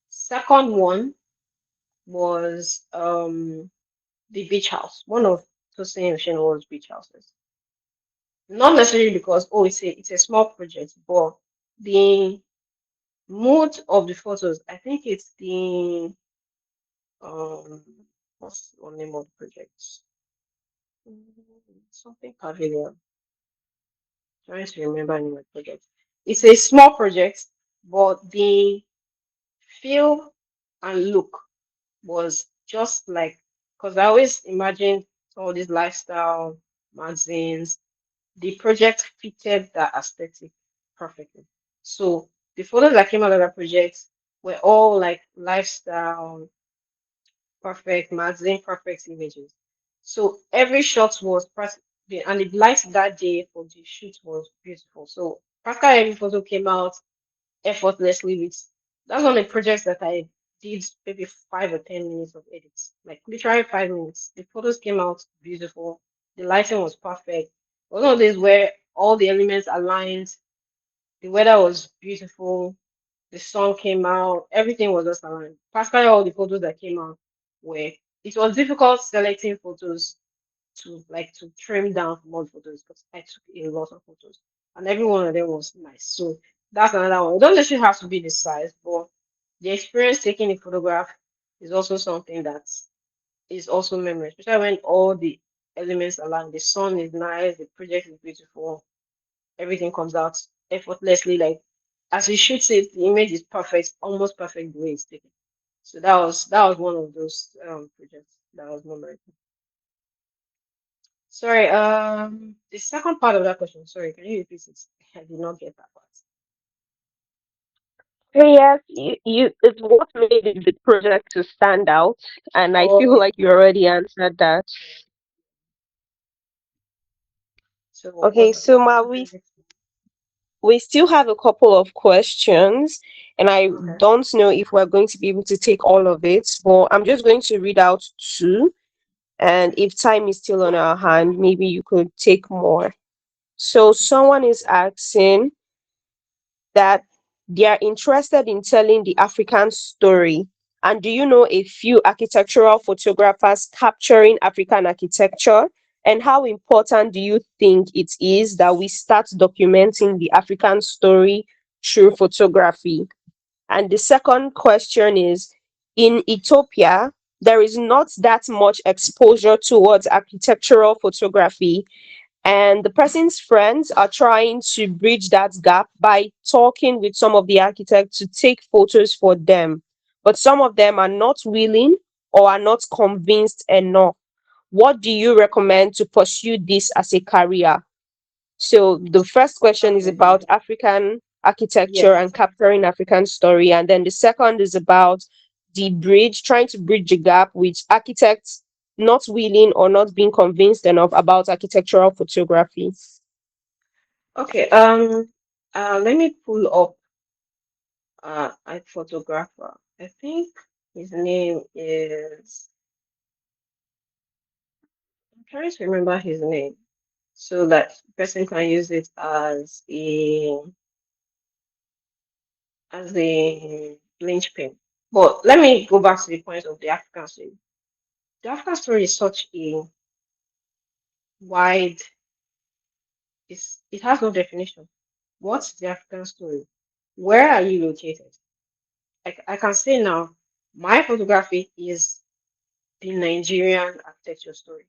second one was the beach house. One of Tosin Ocean's beach houses. Not necessarily because it's a small project, but the mood of the photos, I think it's the um what's the name of the project? Something pavilion. Trying to remember the name of the project. It's a small project, but the feel and look was just like because I always imagined all these lifestyle magazines. The project fitted that aesthetic perfectly. So the photos that came out of that project were all like lifestyle, perfect magazine, perfect images. So every shot was and the light that day for the shoot was beautiful. So practically every photo came out effortlessly with that's one of the projects that I did maybe 5 or 10 minutes of edits. Like literally 5 minutes. The photos came out beautiful. The lighting was perfect. One of these where all the elements aligned, the weather was beautiful, the sun came out, everything was just aligned. Practically all the photos that came out were it was difficult selecting photos to trim down from all the photos because I took a lot of photos and every one of them was nice. So that's another one. It doesn't necessarily have to be the size, but the experience taking a photograph is also something that is also memory, especially when all the elements align. The sun is nice, the project is beautiful, everything comes out effortlessly. Like as you shoot it, the image is perfect, almost perfect the way it's taken. So that was one of those projects that was memorable. Sorry, the second part of that question. Sorry, can you repeat it? I did not get that part. Yes, you it's what made the project to stand out, and I feel Okay. like you already answered that. So what Okay, was so Ma, what's the next we still have a couple of questions, and I one? Okay. don't know if we're going to be able to take all of it, but I'm just going to read out two, and if time is still on our hand, maybe you could take more. So someone is asking that they are interested in telling the African story. And do you know a few architectural photographers capturing African architecture? And how important do you think it is that we start documenting the African story through photography? And the second question is, in Ethiopia, there is not that much exposure towards architectural photography, and the person's friends are trying to bridge that gap by talking with some of the architects to take photos for them. But some of them are not willing, or are not convinced enough, what do you recommend to pursue this as a career? So the first question That's is very about good. African architecture Yes. and capturing African story. And then the second is about the bridge, trying to bridge the gap with architects not willing or not being convinced enough about architectural photography. Okay. Let me pull up a photographer. I think his name is. I'm trying to remember his name so that the person can use it as a linchpin. But let me go back to the point of the African story. The African story is such a wide. It has no definition. What's the African story? Where are you located? I can say now, my photography is the Nigerian architecture story.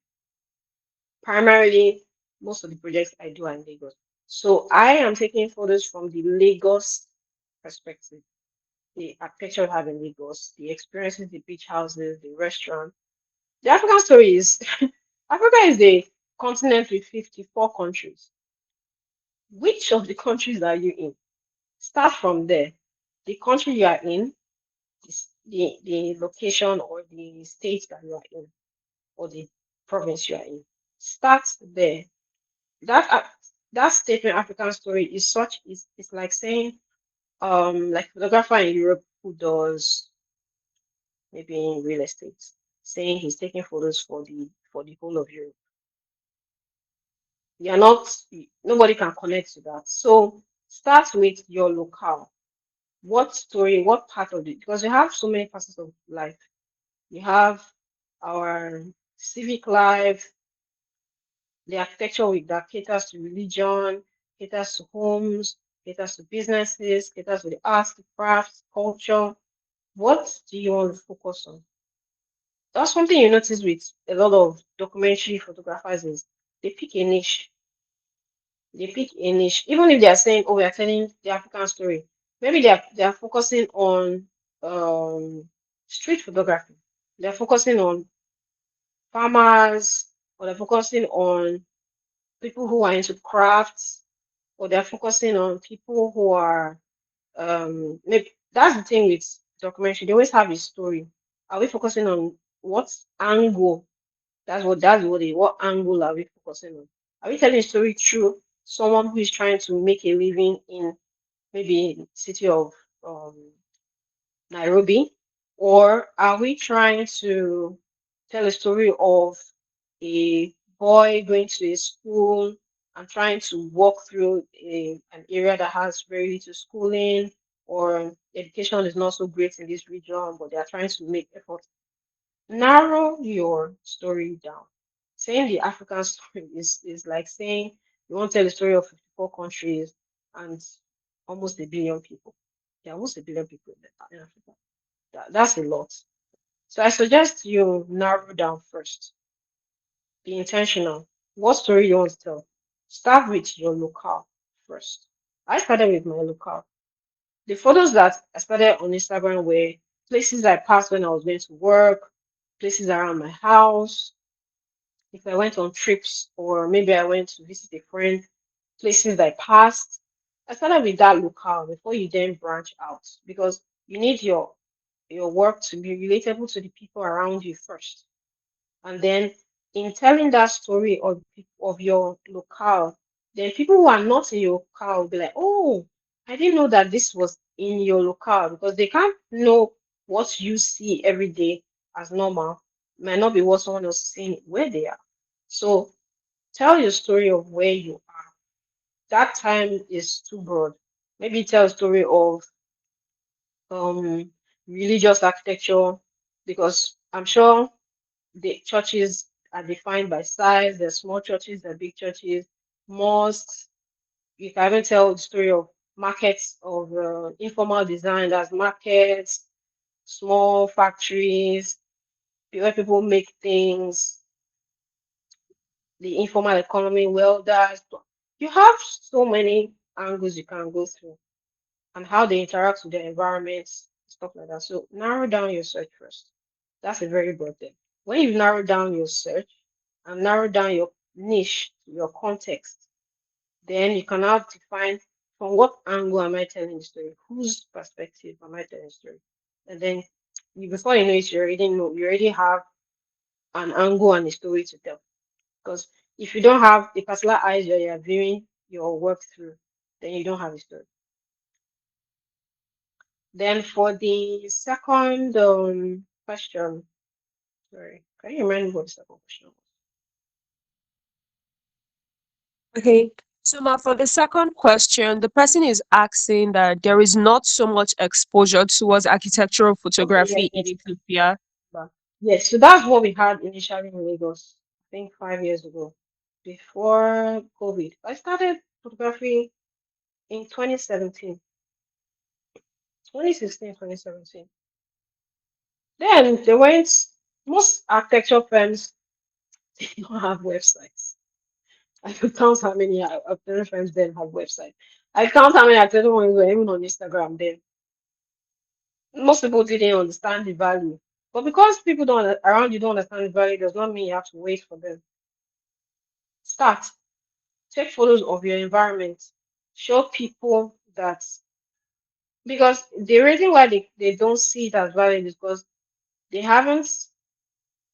Primarily, most of the projects I do are in Lagos. So I am taking photos from the Lagos perspective. The architecture I have in Lagos, the experiences, the beach houses, the restaurant. The African story is Africa is a continent with 54 countries. Which of the countries are you in? Start from there. The country you are in, the location or the state that you are in, or the province you are in. Start there. That uh, that statement African story is such is it's like saying like photographer in Europe who does maybe in real estate, saying he's taking photos for the whole of Europe. You're not Nobody can connect to that. So start with your locale. What story, what part of it? Because we have so many facets of life. We have our civic life, the architecture that caters to religion, caters to homes, caters to businesses, caters to the arts, the crafts, culture. What do you want to focus on? That's something you notice with a lot of documentary photographers is they pick a niche. They pick a niche. Even if they are saying, oh, we are telling the African story, maybe they are focusing on street photography. They're focusing on farmers, or they're focusing on people who are into crafts, or they're focusing on people who are maybe that's the thing with documentary. They always have a story. Are we focusing on what angle? What angle are we focusing on? Are we telling a story through someone who is trying to make a living in maybe city of um Nairobi? Or are we trying to tell a story of a boy going to a school and trying to walk through an area that has very little schooling, or education is not so great in this region, but they are trying to make effort? Narrow your story down. Saying the African story is like saying you want to tell the story of 54 countries and almost a billion people. There are almost a billion people in Africa. That's a lot. So I suggest you narrow down first. Be intentional. What story you want to tell? Start with your locale first. I started with my locale. The photos that I started on Instagram were places I passed when I was going to work, places around my house, if I went on trips, or maybe I went to visit a friend, places I passed. I started with that locale before you then branch out, because you need your work to be relatable to the people around you first. And then in telling that story of your locale, then people who are not in your locale will be like, oh, I didn't know that this was in your locale, because they can't know what you see every day as normal. Might not be what someone else is seeing where they are. So tell your story of where you are. That time is too broad. Maybe tell a story of um religious architecture, because I'm sure the churches are defined by size. There's small churches, there are big churches, mosques. You can even tell the story of markets, of informal design. There's markets, small factories, where people make things, the informal economy, welders. You have so many angles you can go through, and how they interact with the environment, stuff like that. So narrow down your search first. That's a very broad thing. When you narrow down your search and narrow down your niche, your context, then you can now define from what angle am I telling the story, whose perspective am I telling the story, and then before you know it, you already have an angle and a story to tell. Because if you don't have the particular eyes that you're viewing your work through, then you don't have a story. Then for the second question, sorry, can you remind me what the second question was? Okay. So, Ma, for the second question, the person is asking that there is not so much exposure towards architectural Okay, yes, photography in yes, Ethiopia. but yes. So that's what we had initially in Lagos, I think 5 years ago, before COVID. I started photography in 2017, 2016, 2017. Then they went, most architecture firms they don't have websites. I could count how many architecture firms then have websites. I count how many architecture ones were even on Instagram then. Most people didn't understand the value. But because people don't around you don't understand the value, does not mean you have to wait for them. Start. Take photos of your environment. Show people that because the reason why they don't see it as value is because they haven't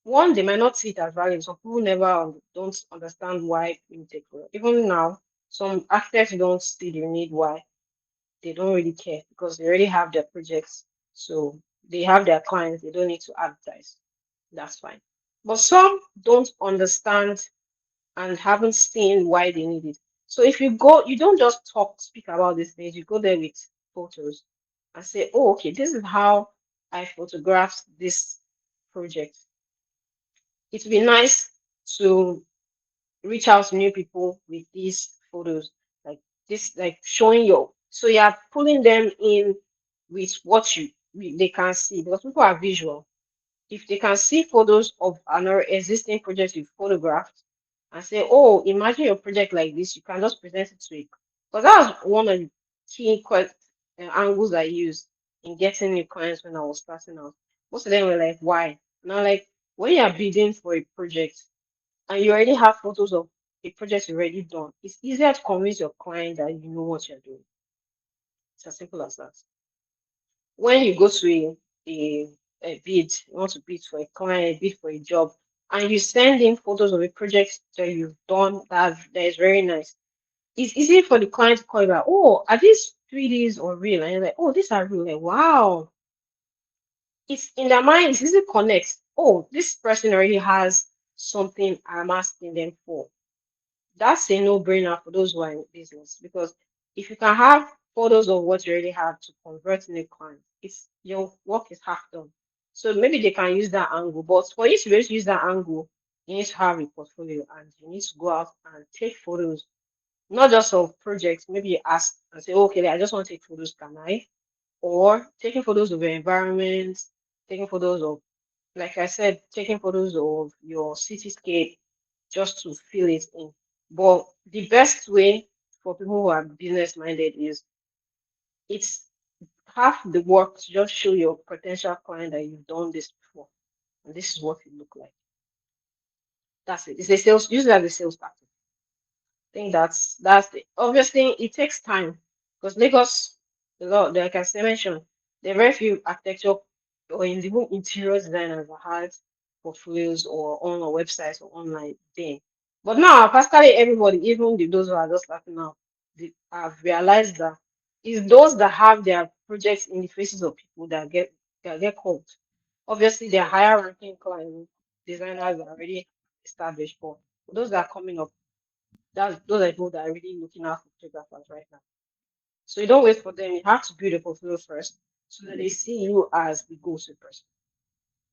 one, they might not see it as value. Some people never don't understand why you take photo. Even now, some architects don't see the need why. They don't really care because they already have their projects. So they have their clients, they don't need to advertise. That's fine. But some don't understand and haven't seen why they need it. So if you go, you don't just speak about these things, you go there with photos and say, oh, okay, this is how I photographed this project. It would be nice to reach out to new people with these photos, like this, like showing your, so you're pulling them in with what they can see because people are visual. If they can see photos of another existing project you photographed and say, oh, imagine your project like this, you can just present it to it. Because that was one of the key angles I used in getting new clients when I was starting out. Most of them were like, why? Now, like, when you're bidding for a project and you already have photos of a project you already done, it's easier to convince your client that you know what you're doing. It's as simple as that. When you go to a bid, you want to bid for a client, bid for a job, and you send in photos of a project that you've done that is very nice. It's easy for the client to call you back. Oh, are these 3Ds or real? And you're like, oh, these are real. Like, wow. It's in their mind, it's easy to connect. Oh, this person already has something I'm asking them for. That's a no-brainer for those who are in business because if you can have photos of what you already have to convert in a client, it's your work is half done. So maybe they can use that angle, but for you to be able to use that angle, you need to have a portfolio and you need to go out and take photos, not just of projects. Maybe you ask and say, okay, I just want to take photos, can I? Or taking photos of your environment, taking photos of, like I said, taking photos of your cityscape just to fill it in. But the best way for people who are business minded is it's half the work to just show your potential client that you've done this before. And this is what it look like. That's it. It's a sales, use it as a sales tactic. Think that's the obvious thing. It takes time because Lagos, a lot, like I mentioned, there are very few architecture or even interior designers that had portfolios or on our websites or online thing. But now, practically everybody, even those who are just starting out, they have realized that it's those that have their projects in the faces of people that get called. Obviously, they're higher ranking client designers are already established, but for those that are coming up those are people that are really looking out for photographers right now. So you don't wait for them. You have to build a portfolio first so that they see you as the go-to person.